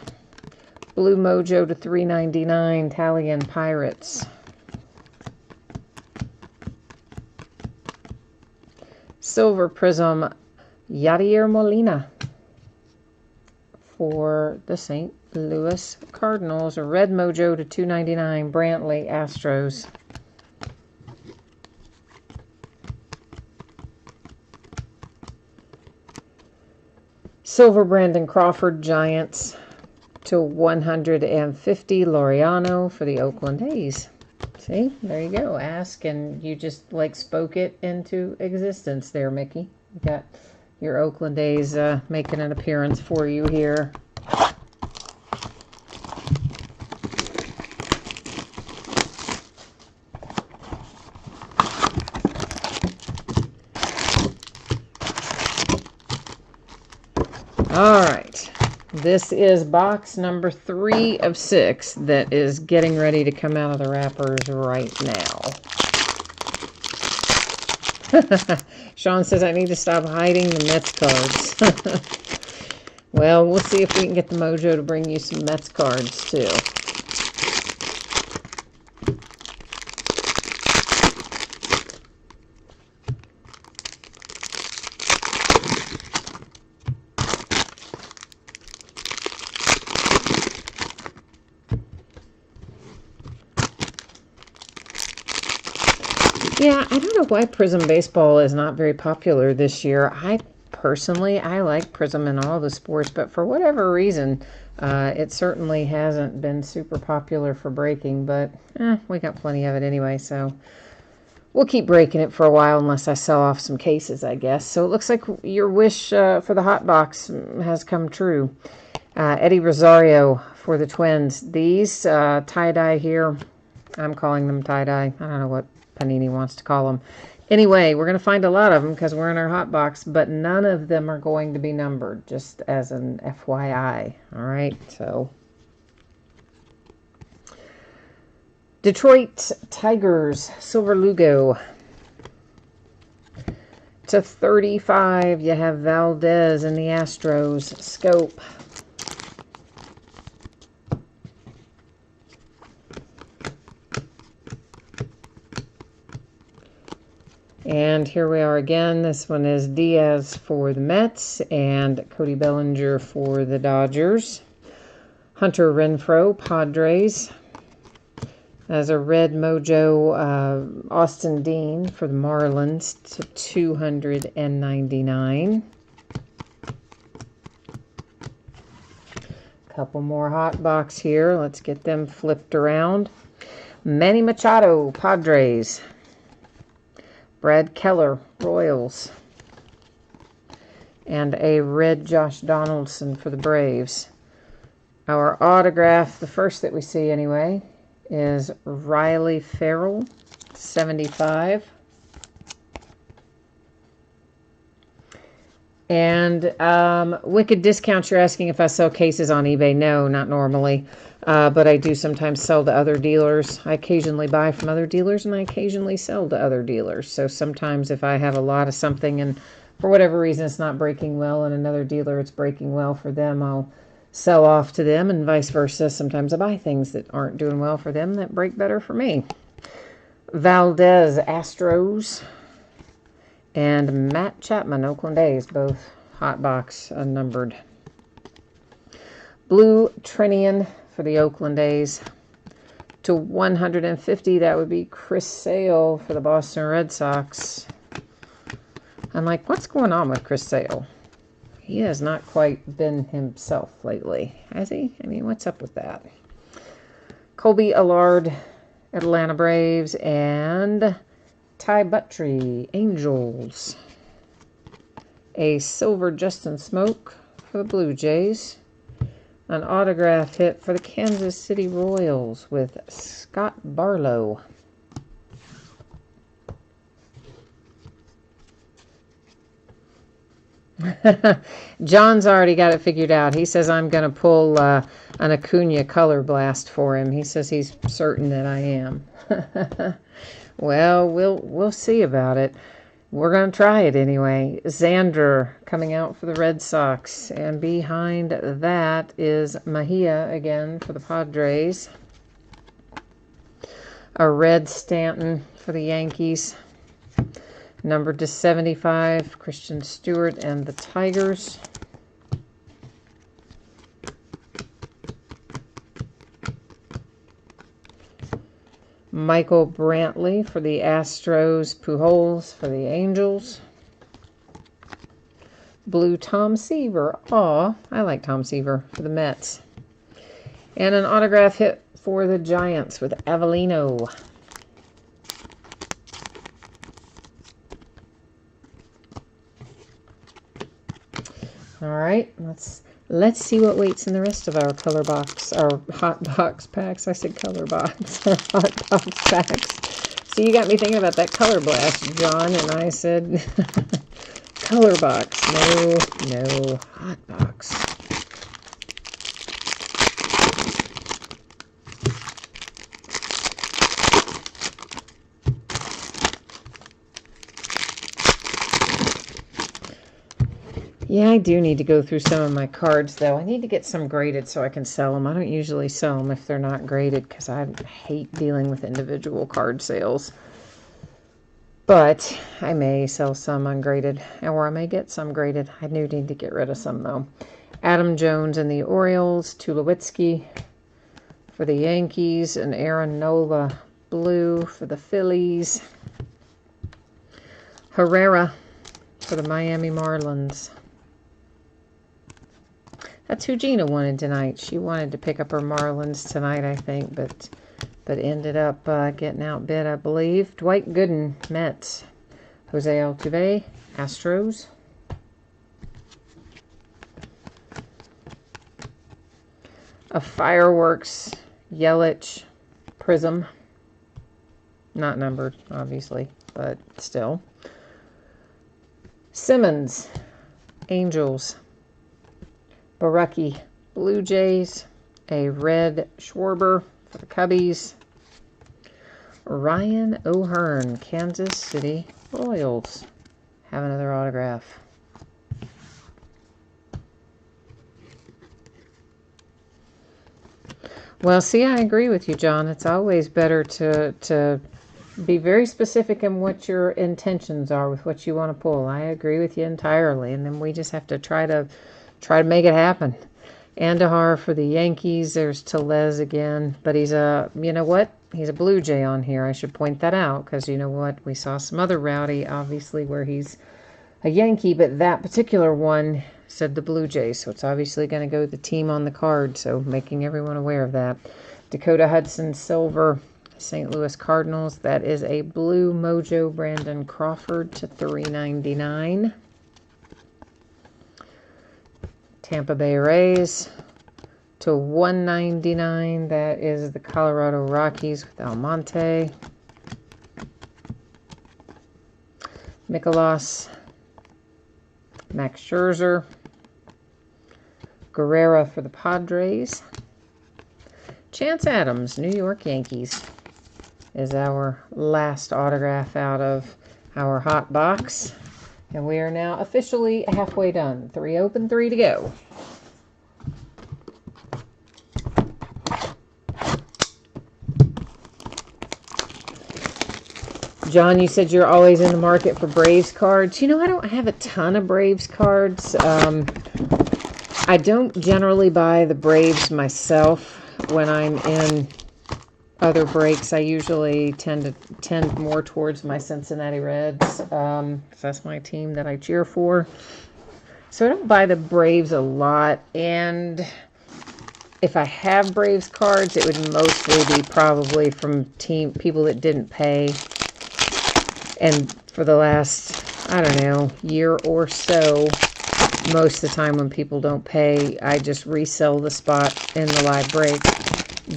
Blue Mojo to 399, Italian Pirates. Silver Prism, Yadier Molina for the St. Louis Cardinals. A Red Mojo to 299, Brantley Astros. Silver Brandon Crawford, Giants to 150, Laureano for the Oakland A's. See, there you go. Ask, and you just like spoke it into existence there, Mickey. You got your Oakland A's making an appearance for you here. All right. This is box number 3 of 6 that is getting ready to come out of the wrappers right now. Sean says, I need to stop hiding the Mets cards. Well, we'll see if we can get the Mojo to bring you some Mets cards, too. Yeah, I don't know why Prizm Baseball is not very popular this year. I like Prizm in all the sports, but for whatever reason, it certainly hasn't been super popular for breaking, but we got plenty of it anyway, so we'll keep breaking it for a while unless I sell off some cases, I guess. So it looks like your wish for the hot box has come true. Eddie Rosario for the Twins. These tie-dye here, I'm calling them tie-dye. I don't know what Panini wants to call them. Anyway, we're going to find a lot of them because we're in our hot box, but none of them are going to be numbered, just as an FYI. All right, so Detroit Tigers, Silver Lugo to 35. You have Valdez and the Astros, Scope. And here we are again. This one is Diaz for the Mets and Cody Bellinger for the Dodgers. Hunter Renfroe, Padres. As a red mojo Austin Dean for the Marlins to 299. Couple more hot box here. Let's get them flipped around. Manny Machado, Padres. Brad Keller, Royals. And a red Josh Donaldson for the Braves. Our autograph, the first that we see anyway, is Riley Farrell, 75. And Wicked Discounts, you're asking if I sell cases on eBay. No, not normally. But I do sometimes sell to other dealers. I occasionally buy from other dealers, and I occasionally sell to other dealers. So sometimes if I have a lot of something and for whatever reason it's not breaking well, and another dealer it's breaking well for them, I'll sell off to them, and vice versa. Sometimes I buy things that aren't doing well for them that break better for me. Valdez, Astros. And Matt Chapman, Oakland A's, both hot box, unnumbered. Blue Trinian for the Oakland A's. To 150, that would be Chris Sale for the Boston Red Sox. I'm like, what's going on with Chris Sale? He has not quite been himself lately, has he? I mean, what's up with that? Colby Allard, Atlanta Braves, and Ty Buttrey, Angels. A silver Justin Smoke for the Blue Jays. An autograph hit for the Kansas City Royals with Scott Barlow. John's already got it figured out. He says I'm going to pull an Acuna color blast for him. He says he's certain that I am. Well, we'll see about it. We're going to try it anyway. Xander coming out for the Red Sox. And behind that is Mejia again for the Padres. A red Stanton for the Yankees. Numbered to 75, Christian Stewart and the Tigers. Michael Brantley for the Astros, Pujols for the Angels. Blue Tom Seaver. Aw, I like Tom Seaver for the Mets. And an autograph hit for the Giants with Avellino. All right, let's see what waits in the rest of our color box, our hot box packs. I said color box, hot box packs. So you got me thinking about that color blast, John, and I said color box. No, hot box. Yeah, I do need to go through some of my cards, though. I need to get some graded so I can sell them. I don't usually sell them if they're not graded because I hate dealing with individual card sales. But I may sell some ungraded, or I may get some graded. I do need to get rid of some, though. Adam Jones and the Orioles, Tulowitzki for the Yankees, and Aaron Nola blue for the Phillies. Herrera for the Miami Marlins. That's who Gina wanted tonight. She wanted to pick up her Marlins tonight, I think, but ended up getting outbid, I believe. Dwight Gooden, Mets. Jose Altuve, Astros. A Fireworks, Yelich, Prizm. Not numbered, obviously, but still. Simmons, Angels. Barucki, Blue Jays. A red Schwarber for the Cubbies. Ryan O'Hearn, Kansas City Royals. Have another autograph. Well, see, I agree with you, John. It's always better to be very specific in what your intentions are with what you want to pull. I agree with you entirely, and then we just have to try to make it happen. Andahar for the Yankees. There's Tellez again, but he's you know what? he's a Blue Jay on here. I should point that out because you know what? We saw some other Rowdy, obviously, where he's a Yankee, but that particular one said the Blue Jays, so it's obviously going to go the team on the card, so making everyone aware of that. Dakota Hudson Silver, St. Louis Cardinals. That is a blue Mojo Brandon Crawford to $3.99. Tampa Bay Rays to $1.99. That is the Colorado Rockies with Almonte. Mikolas, Max Scherzer, Guerrero for the Padres. Chance Adams, New York Yankees, is our last autograph out of our hot box. And we are now officially halfway done. 3 open, 3 to go. John, you said you're always in the market for Braves cards. You know, I don't have a ton of Braves cards. I don't generally buy the Braves myself when I'm in other breaks. I usually tend more towards my Cincinnati Reds. That's my team that I cheer for. So I don't buy the Braves a lot. And if I have Braves cards, it would mostly be probably from people that didn't pay. And for the last, I don't know, year or so, most of the time when people don't pay, I just resell the spot in the live break.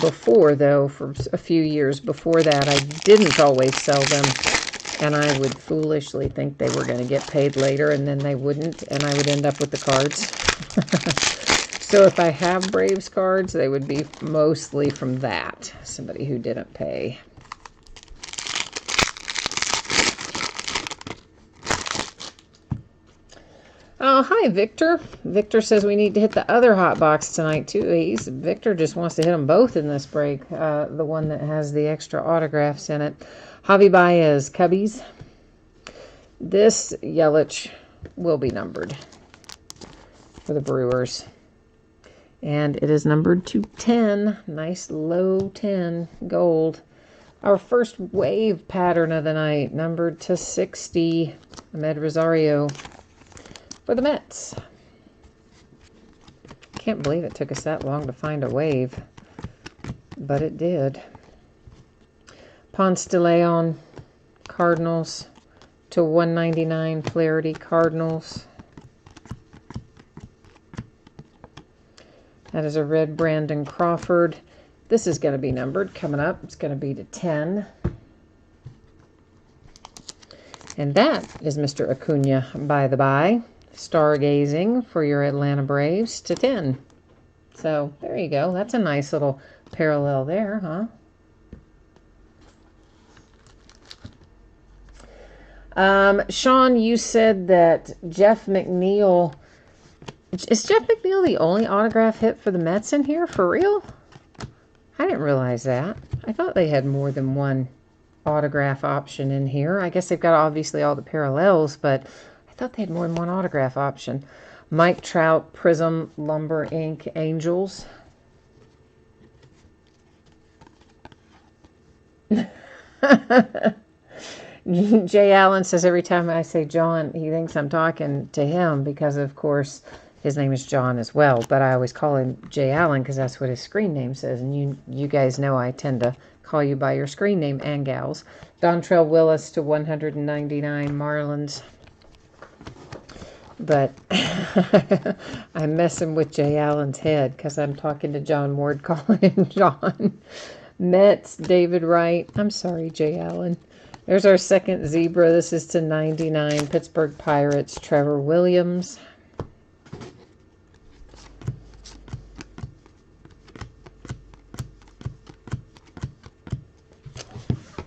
Before, though, for a few years before that, I didn't always sell them. And I would foolishly think they were going to get paid later, and then they wouldn't, and I would end up with the cards. So if I have Braves cards, they would be mostly from that. Somebody who didn't pay. Oh, hi, Victor. Victor says we need to hit the other hot box tonight, too. Victor just wants to hit them both in this break. The one that has the extra autographs in it. Javi Baez, Cubbies. This Yelich will be numbered for the Brewers. And it is numbered to 10. Nice low 10 gold. Our first wave pattern of the night, numbered to 60. Ahmed Rosario for the Mets. Can't believe it took us that long to find a wave, but it did. Ponce de Leon, Cardinals to $1.99. Flaherty, Cardinals. That is a red Brandon Crawford. This is going to be numbered coming up. It's going to be to 10. And that is Mr. Acuna, by the by. Stargazing for your Atlanta Braves to 10. So there you go. That's a nice little parallel there, huh? Sean, you said that Jeff McNeil... Is Jeff McNeil the only autograph hit for the Mets in here? For real? I didn't realize that. I thought they had more than one autograph option in here. I guess they've got obviously all the parallels, but I thought they had more than one autograph option. Mike Trout, Prizm, Lumber Inc., Angels. Jay Allen says every time I say John, he thinks I'm talking to him because, of course, his name is John as well. But I always call him Jay Allen because that's what his screen name says. And you guys know I tend to call you by your screen name and gals. Dontrell Willis to $199. Marlins. But I'm messing with Jay Allen's head because I'm talking to John Ward, calling him John. Mets, David Wright. I'm sorry, Jay Allen. There's our second zebra. This is to 99. Pittsburgh Pirates, Trevor Williams.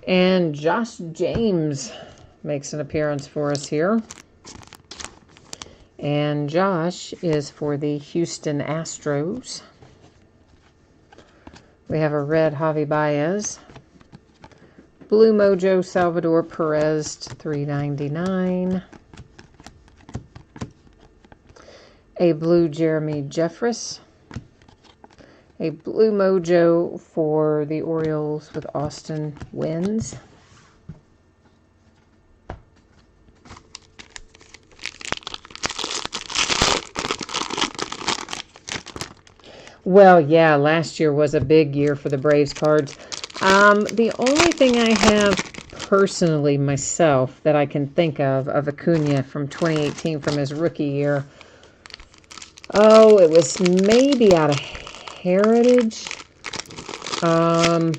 And Josh James makes an appearance for us here. And Josh is for the Houston Astros. We have a red Javi Baez. Blue Mojo Salvador Perez to $3.99. A blue Jeremy Jeffress. A blue mojo for the Orioles with Austin wins. Well, yeah, last year was a big year for the Braves cards. The only thing I have personally myself that I can think of Acuna from 2018 from his rookie year. Oh, it was maybe out of Heritage. I'd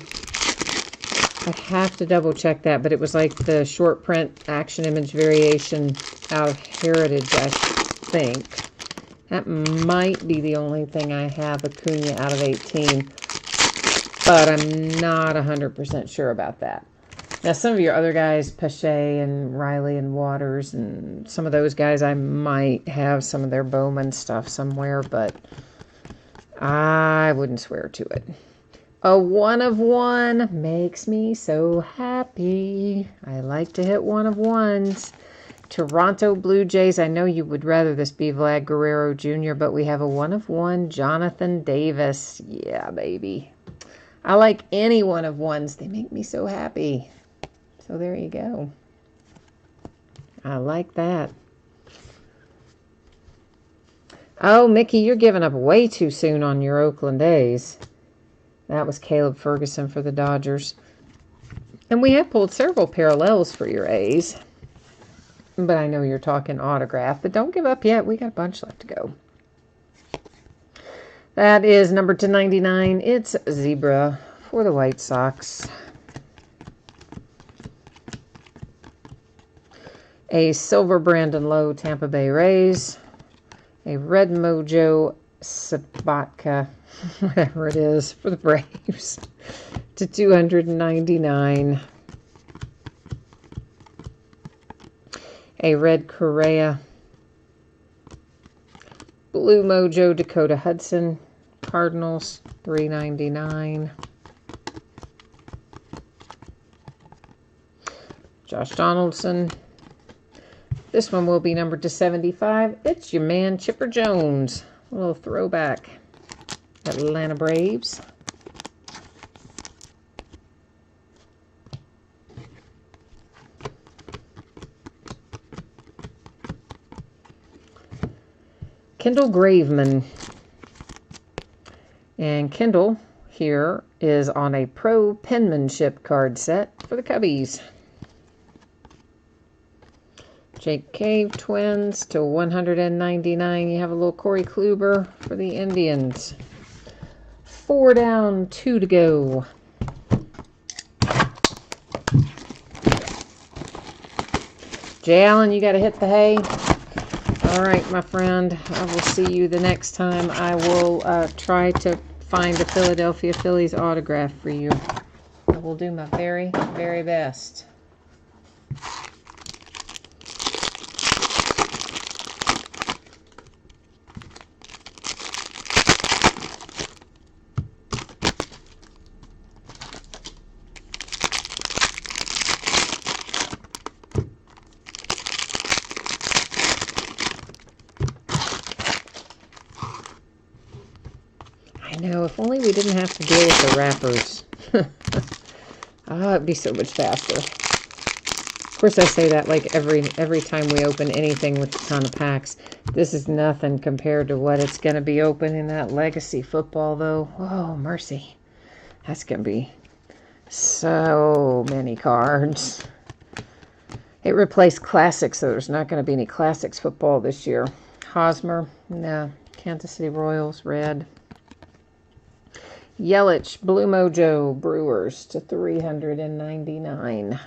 have to double check that, but it was like the short print action image variation out of Heritage, I think. That might be the only thing I have Acuna out of 18, but I'm not 100% sure about that. Now, some of your other guys, Pache and Riley and Waters, and some of those guys, I might have some of their Bowman stuff somewhere, but I wouldn't swear to it. A 1 of 1 makes me so happy. I like to hit 1 of 1s. Toronto Blue Jays. I know you would rather this be Vlad Guerrero Jr., but we have a 1 of 1. Jonathan Davis. Yeah, baby. I like any 1 of 1s. They make me so happy. So there you go. I like that. Oh, Mickey, you're giving up way too soon on your Oakland A's. That was Caleb Ferguson for the Dodgers. And we have pulled several parallels for your A's. But I know you're talking autograph. But don't give up yet. We got a bunch left to go. That is number 299. It's Zebra for the White Sox. A silver Brandon Lowe, Tampa Bay Rays. A red Mojo Sabatka, whatever it is, for the Braves. To 299. A red Correa. Blue Mojo Dakota Hudson, Cardinals, 399. Josh Donaldson. This one will be numbered to 75. It's your man, Chipper Jones. A little throwback. Atlanta Braves. Kendall Graveman. And Kendall here is on a pro penmanship card set for the Cubbies. Jake Cave Twins to 199. You have a little Corey Kluber for the Indians. 4 down, 2 to go. Jay Allen, you got to hit the hay. All right, my friend. I will see you the next time. I will try to find a Philadelphia Phillies autograph for you. I will do my very, very best. No, if only we didn't have to deal with the wrappers. Oh, it'd be so much faster. Of course, I say that like every time we open anything with a ton of packs. This is nothing compared to what it's going to be open in that Legacy football, though. Oh, mercy. That's going to be so many cards. It replaced Classics, so there's not going to be any Classics football this year. Hosmer, no. Kansas City Royals, red. Yelich, Blue Mojo, Brewers to 399.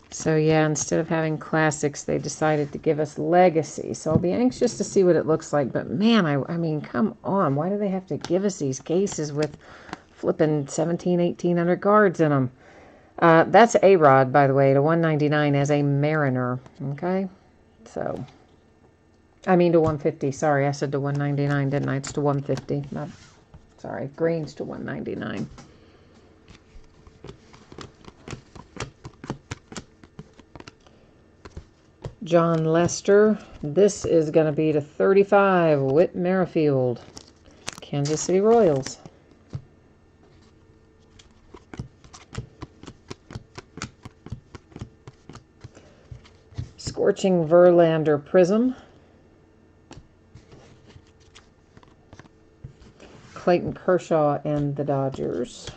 So yeah, instead of having Classics, they decided to give us Legacy. So I'll be anxious to see what it looks like. But man, I mean, come on. Why do they have to give us these cases with flipping 1,800 cards in them? That's A-Rod, by the way, to 199 as a Mariner. Okay? So... I mean to 150. Sorry, I said to 199, didn't I? It's to 150. Not, sorry, green's to 199. John Lester. This is going to be to 35, Whit Merrifield, Kansas City Royals. Scorching Verlander Prism. Clayton Kershaw and the Dodgers.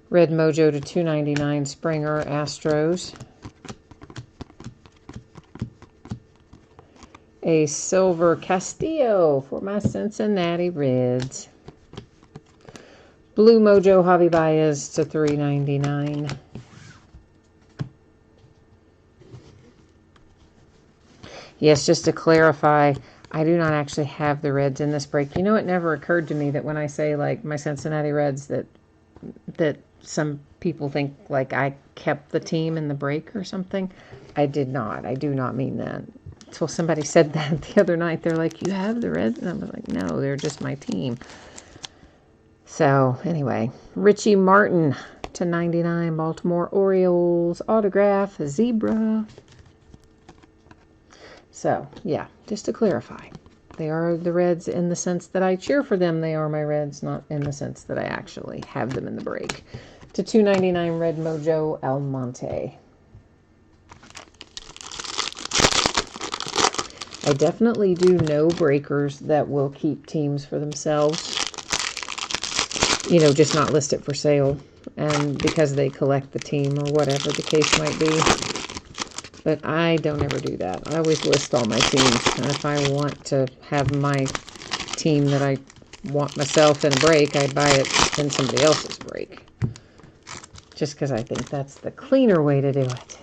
Red Mojo to 299, Springer, Astros. A silver Castillo for my Cincinnati Reds. Blue Mojo Javi Baez to 399. Yes, just to clarify, I do not actually have the Reds in this break. You know, it never occurred to me that when I say, like, my Cincinnati Reds, that some people think, like, I kept the team in the break or something. I did not. I do not mean that. Until somebody said that the other night. They're like, you have the Reds? And I was like, no, they're just my team. So, anyway, Richie Martin to 99, Baltimore Orioles, autograph, zebra. So, yeah, just to clarify, they are the Reds in the sense that I cheer for them. They are my Reds, not in the sense that I actually have them in the break. To 299, Red Mojo Almonte. I definitely do know breakers that will keep teams for themselves. You know, just not list it for sale. And because they collect the team or whatever the case might be. But I don't ever do that. I always list all my teams. And if I want to have my team that I want myself in a break, I buy it in somebody else's break. Just because I think that's the cleaner way to do it.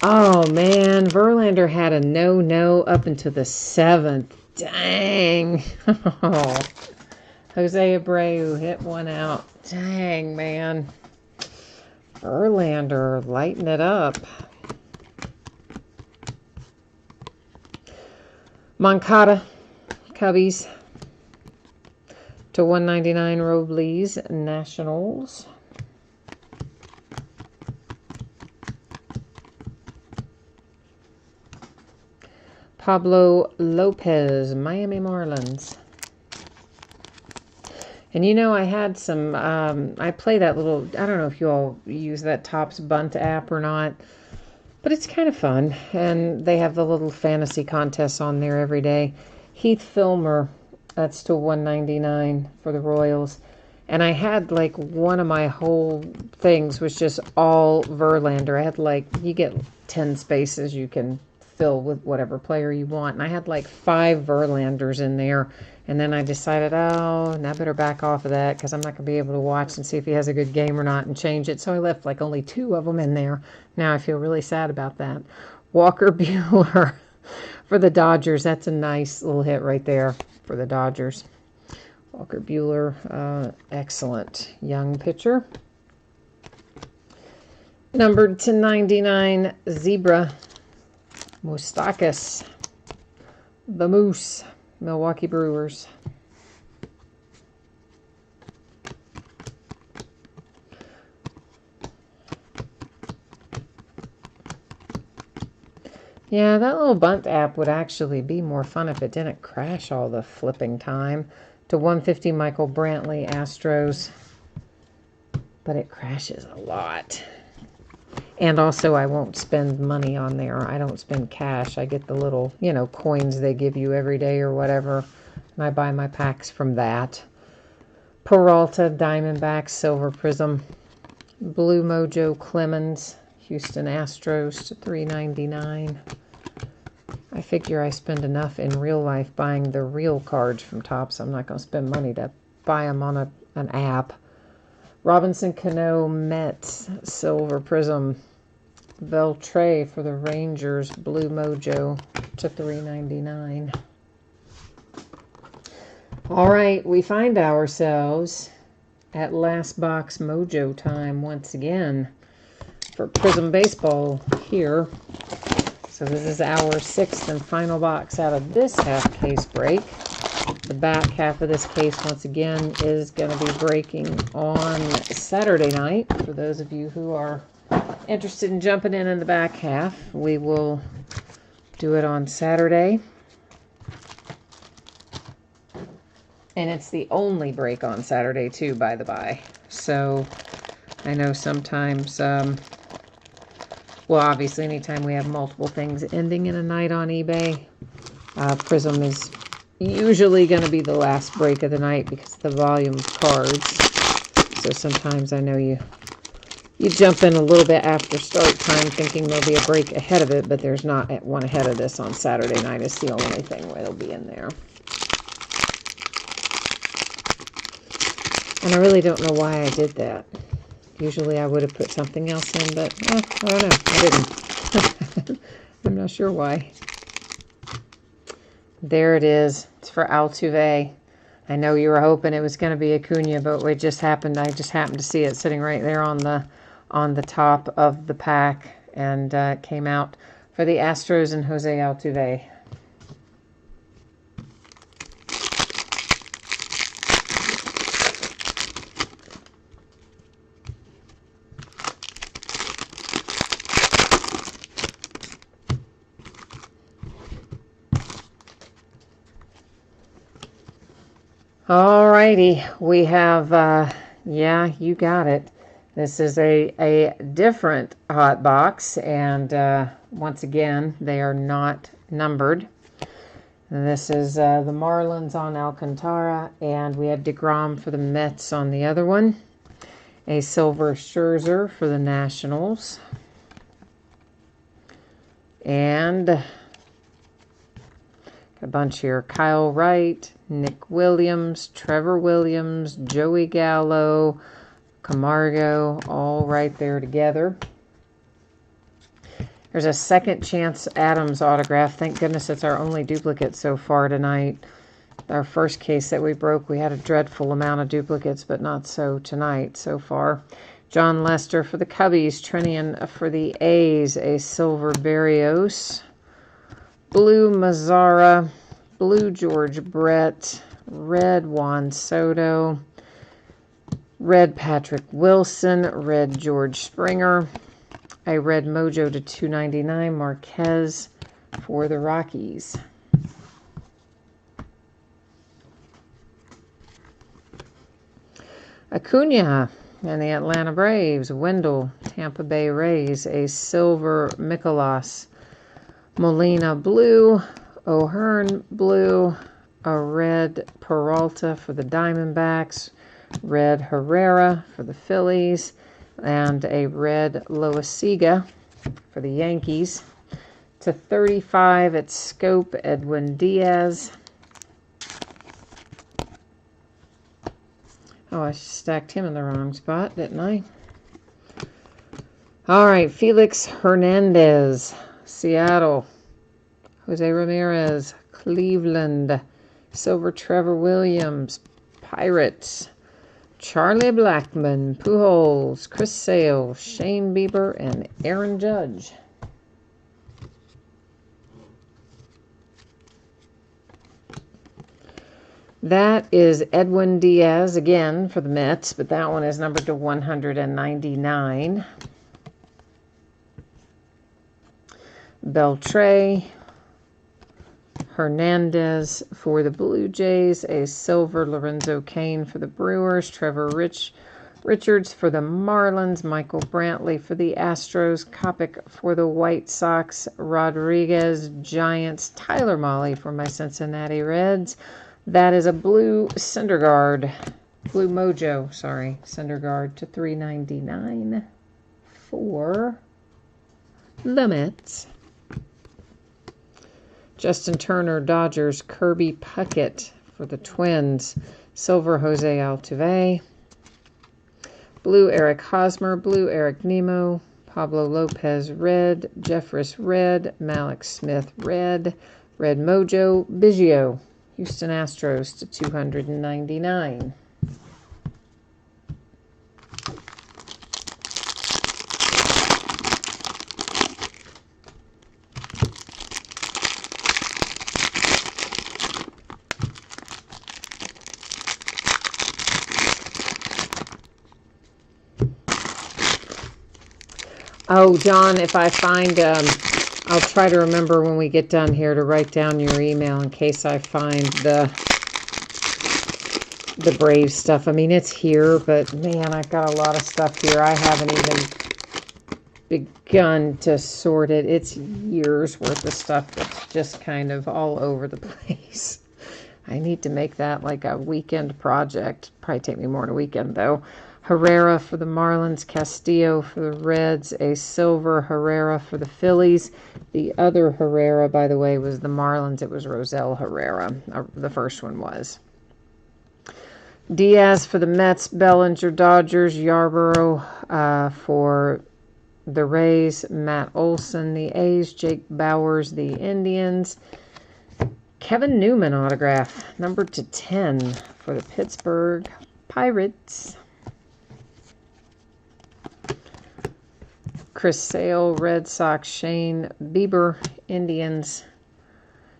Oh, man. Verlander had a no-no up into the 7th. Dang. Oh. Jose Abreu hit one out. Dang, man. Verlander lighting it up. Moncada, Cubbies. To 199, Robles, Nationals. Pablo Lopez, Miami Marlins. And you know, I had some, I play that little, I don't know if you all use that Topps Bunt app or not, but it's kind of fun. And they have the little fantasy contests on there every day. Heath Filmer, that's to 199 for the Royals. And I had, like, one of my whole things was just all Verlander. I had, like, you get 10 spaces you can fill with whatever player you want. And I had like 5 Verlanders in there. And then I decided, oh, now I better back off of that because I'm not going to be able to watch and see if he has a good game or not and change it. So I left like only 2 of them in there. Now I feel really sad about that. Walker Buehler for the Dodgers. That's a nice little hit right there for the Dodgers. Walker Buehler, excellent young pitcher. Numbered to 99, Zebra. Moustakas, the Moose, Milwaukee Brewers. Yeah, that little bunt app would actually be more fun if it didn't crash all the flipping time. To 150, Michael Brantley, Astros. But it crashes a lot. And also, I won't spend money on there. I don't spend cash. I get the little, you know, coins they give you every day or whatever. And I buy my packs from that. Peralta, Diamondbacks, Silver Prism. Blue Mojo, Clemens, Houston Astros to $3.99. I figure I spend enough in real life buying the real cards from Topps. I'm not going to spend money to buy them on an app. Robinson Cano, Mets, Silver Prism. Beltre for the Rangers, Blue Mojo to $3.99. All right, we find ourselves at last box mojo time once again for Prism Baseball here. So this is our 6th and final box out of this half case break. The back half of this case, once again, is going to be breaking on Saturday night for those of you who are interested in jumping in the back half, we will do it on Saturday. And it's the only break on Saturday, too, by the by. So I know sometimes, well, obviously, anytime we have multiple things ending in a night on eBay, Prizm is usually going to be the last break of the night because of the volume of cards. So sometimes I know you jump in a little bit after start time thinking there'll be a break ahead of it, but there's not one ahead of this on Saturday night. It's the only thing where it'll be in there. And I really don't know why I did that. Usually I would have put something else in, but I don't know. I didn't. I'm not sure why. There it is. It's for Altuve. I know you were hoping it was going to be Acuna, but I just happened to see it sitting right there on the top of the pack, and it came out for the Astros and Jose Altuve. Alrighty, we have, yeah, you got it. This is a different hot box, and once again, they are not numbered. This is the Marlins on Alcantara, and we had DeGrom for the Mets on the other one. A silver Scherzer for the Nationals. And a bunch here. Kyle Wright, Nick Williams, Trevor Williams, Joey Gallo, Camargo, all right there together. There's a second chance Adams autograph. Thank goodness it's our only duplicate so far tonight. Our first case that we broke, we had a dreadful amount of duplicates, but not so tonight so far. John Lester for the Cubbies, Trinian for the A's, a silver Berrios. Blue Mazzara, blue George Brett, red Juan Soto, red Patrick Wilson, red George Springer, a red Mojo to 299 Marquez for the Rockies. Acuna and the Atlanta Braves, Wendell, Tampa Bay Rays, a silver Mikolas. Molina blue, O'Hearn blue, a red Peralta for the Diamondbacks, red Herrera for the Phillies, and a red Loaisiga for the Yankees. To 35 at Scope, Edwin Diaz. Oh, I stacked him in the wrong spot, didn't I? All right, Felix Hernandez, Seattle. Jose Ramirez, Cleveland. Silver Trevor Williams, Pirates. Charlie Blackmon, Pujols, Chris Sale, Shane Bieber, and Aaron Judge. That is Edwin Diaz again for the Mets, but that one is numbered to 199. Beltre, Hernandez for the Blue Jays, a silver Lorenzo Cain for the Brewers, Trevor Richards for the Marlins, Michael Brantley for the Astros, Kopech for the White Sox, Rodriguez, Giants, Tyler Mahle for my Cincinnati Reds. That is a blue Syndergaard, blue Mojo, sorry, Syndergaard to 399 for the Mets. Justin Turner, Dodgers, Kirby Puckett for the Twins, silver Jose Altuve, blue Eric Hosmer, blue Eric Nemo, Pablo Lopez, red, Jeffress, red, Malik Smith, red, red Mojo, Biggio, Houston Astros to 299. Oh, John, if I find, I'll try to remember when we get done here to write down your email in case I find the Brave stuff. I mean, it's here, but man, I've got a lot of stuff here. I haven't even begun to sort it. It's years worth of stuff that's just kind of all over the place. I need to make that like a weekend project. Probably take me more than a weekend though. Herrera for the Marlins, Castillo for the Reds, a silver Herrera for the Phillies. The other Herrera, by the way, was the Marlins. It was Rosell Herrera. The first one was. Diaz for the Mets, Bellinger, Dodgers, Yarborough for the Rays, Matt Olson, the A's, Jake Bowers, the Indians. Kevin Newman autograph, numbered to 10 for the Pittsburgh Pirates. Chris Sale, Red Sox, Shane Bieber, Indians.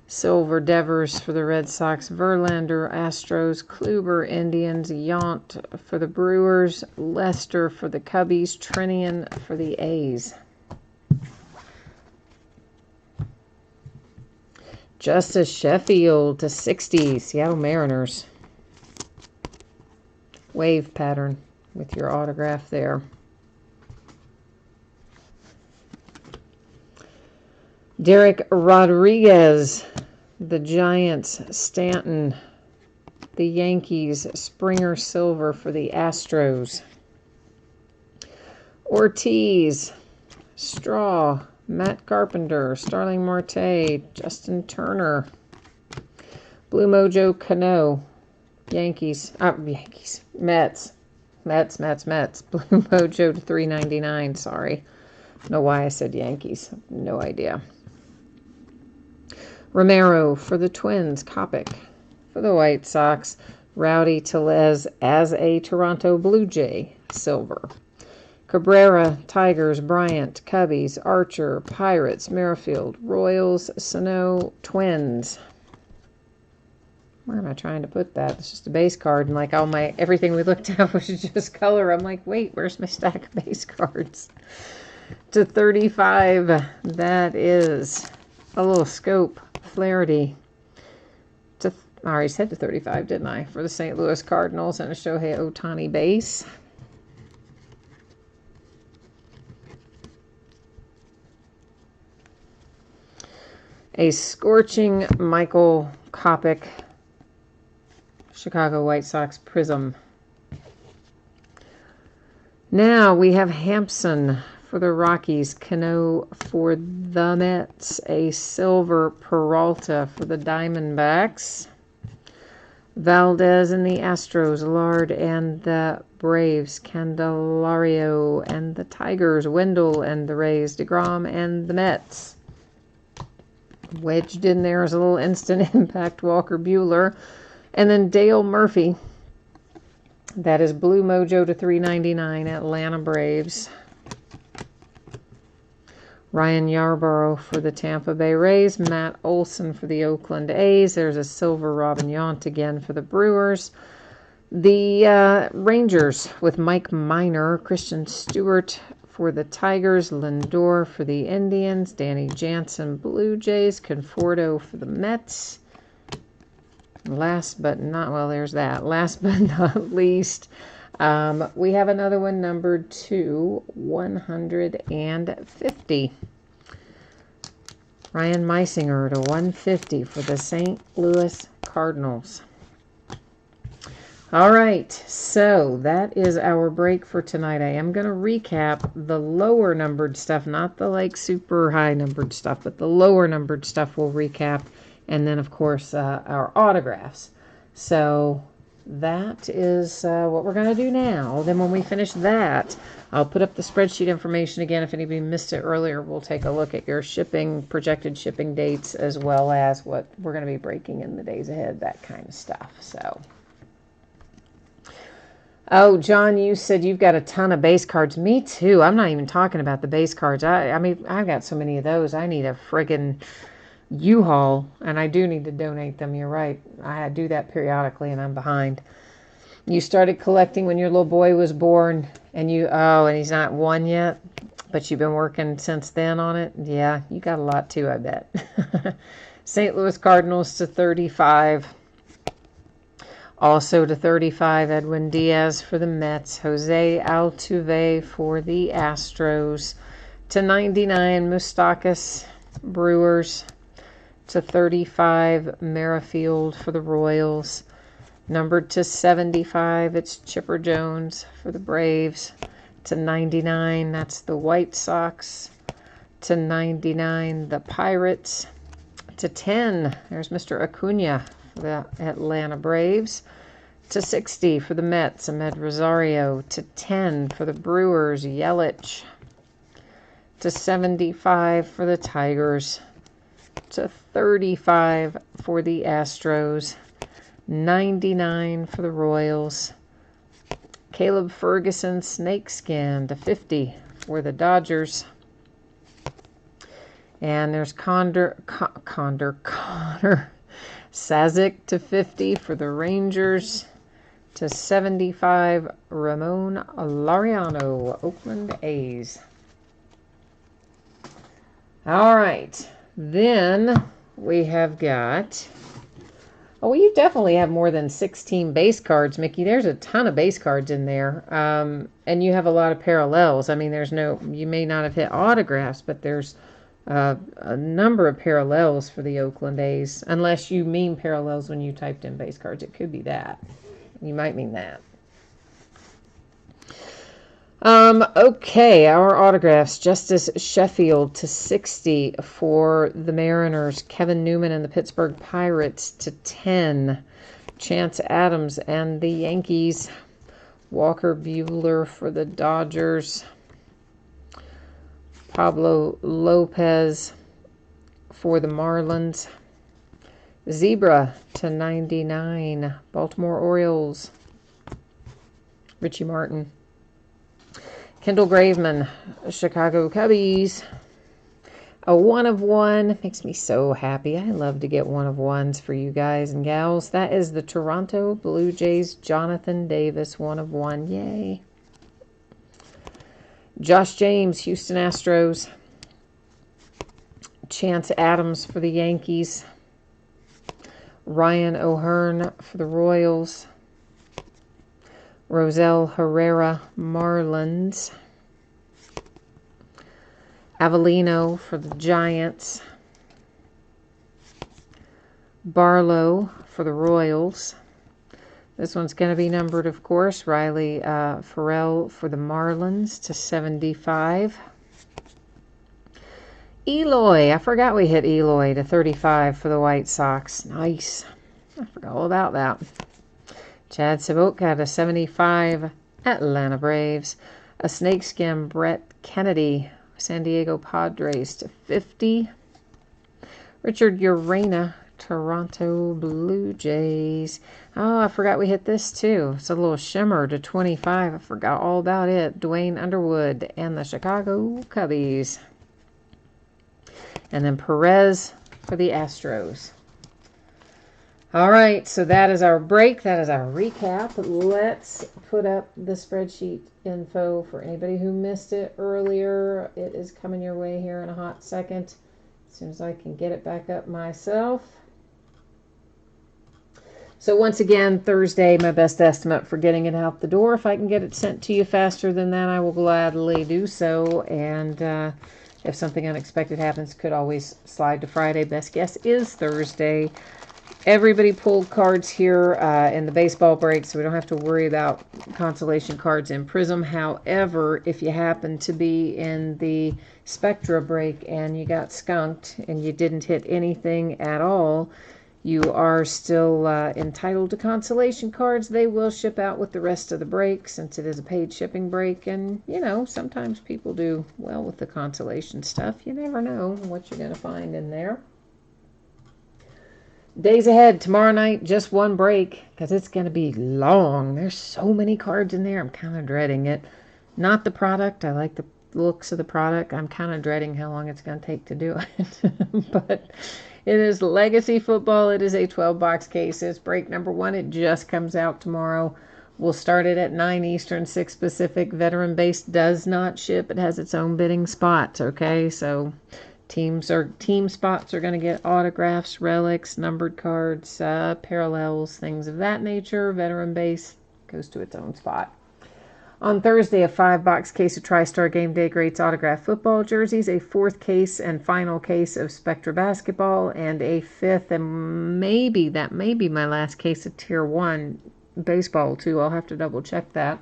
Silver Devers for the Red Sox, Verlander, Astros, Kluber, Indians, Yount for the Brewers, Lester for the Cubbies, Trinian for the A's. Justice Sheffield to 60, Seattle Mariners. Wave pattern with your autograph there. Derek Rodriguez, the Giants, Stanton, the Yankees, Springer Silver for the Astros. Ortiz, Straw, Matt Carpenter, Starling Marte, Justin Turner. Blue Mojo Cano, Mets. Blue Mojo to 399, sorry. Don't know why I said Yankees. No idea. Romero for the Twins, Kopech for the White Sox, Rowdy Tellez as a Toronto Blue Jay, silver. Cabrera, Tigers, Bryant, Cubbies, Archer, Pirates, Merrifield, Royals, Sano, Twins. Where am I trying to put that? It's just a base card, and like everything we looked at was just color. I'm like, wait, where's my stack of base cards? To 35, that is a little scope. Flaherty. I already said to 35, didn't I? For the St. Louis Cardinals and a Shohei Ohtani base. A scorching Michael Kopech, Chicago White Sox Prism. Now we have Hampson for the Rockies, Cano for the Mets, a silver Peralta for the Diamondbacks, Valdez and the Astros, Lard and the Braves, Candelario and the Tigers, Wendell and the Rays, DeGrom and the Mets. Wedged in there is a little instant impact Walker Buehler. And then Dale Murphy. That is Blue Mojo to 399, Atlanta Braves. Ryan Yarborough for the Tampa Bay Rays. Matt Olson for the Oakland A's. There's a silver Robin Yount again for the Brewers. The Rangers with Mike Minor. Christian Stewart for the Tigers. Lindor for the Indians. Danny Jansen, Blue Jays. Conforto for the Mets. Last but not least, we have another one numbered to 150. Ryan Meisinger to 150 for the St. Louis Cardinals. All right, so that is our break for tonight. I am going to recap the lower numbered stuff, not the like super high numbered stuff, but the lower numbered stuff we'll recap. And then, of course, our autographs. So that is what we're going to do now. Then when we finish that, I'll put up the spreadsheet information again. If anybody missed it earlier, we'll take a look at your projected shipping dates, as well as what we're going to be breaking in the days ahead, that kind of stuff. So, oh, John, you said you've got a ton of base cards. Me too. I'm not even talking about the base cards. I mean, I've got so many of those. I need a friggin' U-Haul, and I do need to donate them. You're right. I do that periodically, and I'm behind. You started collecting when your little boy was born, and and he's not one yet. But you've been working since then on it? Yeah, you got a lot too, I bet. St. Louis Cardinals to 35. Also to 35, Edwin Diaz for the Mets. Jose Altuve for the Astros. To 99, Moustakas, Brewers. To 35, Merrifield for the Royals. Numbered to 75, it's Chipper Jones for the Braves. To 99, that's the White Sox. To 99, the Pirates. To 10, there's Mr. Acuna for the Atlanta Braves. To 60 for the Mets, Ahmed Rosario. To 10 for the Brewers, Yelich. To 75 for the Tigers. To 35 for the Astros. 99 for the Royals. Caleb Ferguson, Snakeskin to 50 for the Dodgers. And there's Connor Sazic to 50 for the Rangers. To 75, Ramon Laureano, Oakland A's. All right. Then we have got... Oh, well, you definitely have more than 16 base cards, Mickey. There's a ton of base cards in there. And you have a lot of parallels. I mean, you may not have hit autographs, but there's a number of parallels for the Oakland A's. Unless you mean parallels when you typed in base cards. It could be that. You might mean that. Okay, our autographs. Justice Sheffield to 60 for the Mariners. Kevin Newman and the Pittsburgh Pirates to 10. Chance Adams and the Yankees. Walker Buehler for the Dodgers. Pablo Lopez for the Marlins. Zebra to 99. Baltimore Orioles. Richie Martin. Kendall Graveman, Chicago Cubbies. A 1 of 1 makes me so happy. I love to get 1 of 1s for you guys and gals. That is the Toronto Blue Jays, Jonathan Davis, 1 of 1. Yay. Josh James, Houston Astros. Chance Adams for the Yankees. Ryan O'Hearn for the Royals. Rosell Herrera, Marlins. Avellino for the Giants. Barlow for the Royals. This one's going to be numbered, of course. Riley Farrell for the Marlins to 75. Eloy. I forgot we hit Eloy to 35 for the White Sox. Nice. I forgot all about that. Chad Savoca to 75, Atlanta Braves. A snakeskin, Brett Kennedy, San Diego Padres to 50. Richard Urena, Toronto Blue Jays. Oh, I forgot we hit this too. It's a little shimmer to 25. I forgot all about it. Dwayne Underwood and the Chicago Cubbies. And then Perez for the Astros. All right, so that is our break. That is our recap. Let's put up the spreadsheet info for anybody who missed it earlier. It is coming your way here in a hot second, as soon as I can get it back up myself. So once again, Thursday, my best estimate for getting it out the door. If I can get it sent to you faster than that, I will gladly do so. And if something unexpected happens, could always slide to Friday. Best guess is Thursday. Everybody pulled cards here in the baseball break, so we don't have to worry about consolation cards in Prizm. However, if you happen to be in the Spectra break and you got skunked and you didn't hit anything at all, you are still entitled to consolation cards. They will ship out with the rest of the break since it is a paid shipping break. And, you know, sometimes people do well with the consolation stuff. You never know what you're going to find in there. Days ahead, tomorrow night, just one break, because it's going to be long. There's so many cards in there. I'm kind of dreading it. Not the product. I like the looks of the product. I'm kind of dreading how long it's going to take to do it. But it is Legacy Football. It is a 12-box case. It's break number 1. It just comes out tomorrow. We'll start it at 9 Eastern, 6 Pacific. Veteran Base does not ship. It has its own bidding spots, okay? So team spots are going to get autographs, relics, numbered cards, parallels, things of that nature. Veteran Base goes to its own spot. On Thursday, a 5-box case of TriStar Game Day Greats autographed football jerseys, a 4th case and final case of Spectra basketball, and a 5th and maybe my last case of Tier 1 baseball too. I'll have to double check that.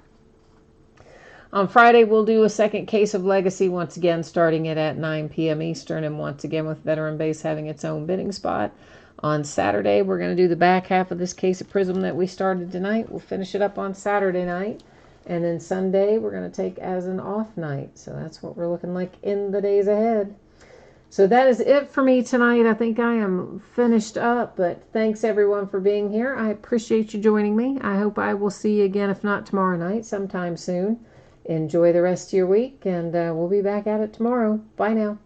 On Friday, we'll do a 2nd case of Legacy, once again starting it at 9 p.m. Eastern, and once again with Veteran Base having its own bidding spot. On Saturday, we're going to do the back half of this case of Prizm that we started tonight. We'll finish it up on Saturday night. And then Sunday, we're going to take as an off night. So that's what we're looking like in the days ahead. So that is it for me tonight. I think I am finished up. But thanks, everyone, for being here. I appreciate you joining me. I hope I will see you again, if not tomorrow night, sometime soon. Enjoy the rest of your week, and we'll be back at it tomorrow. Bye now.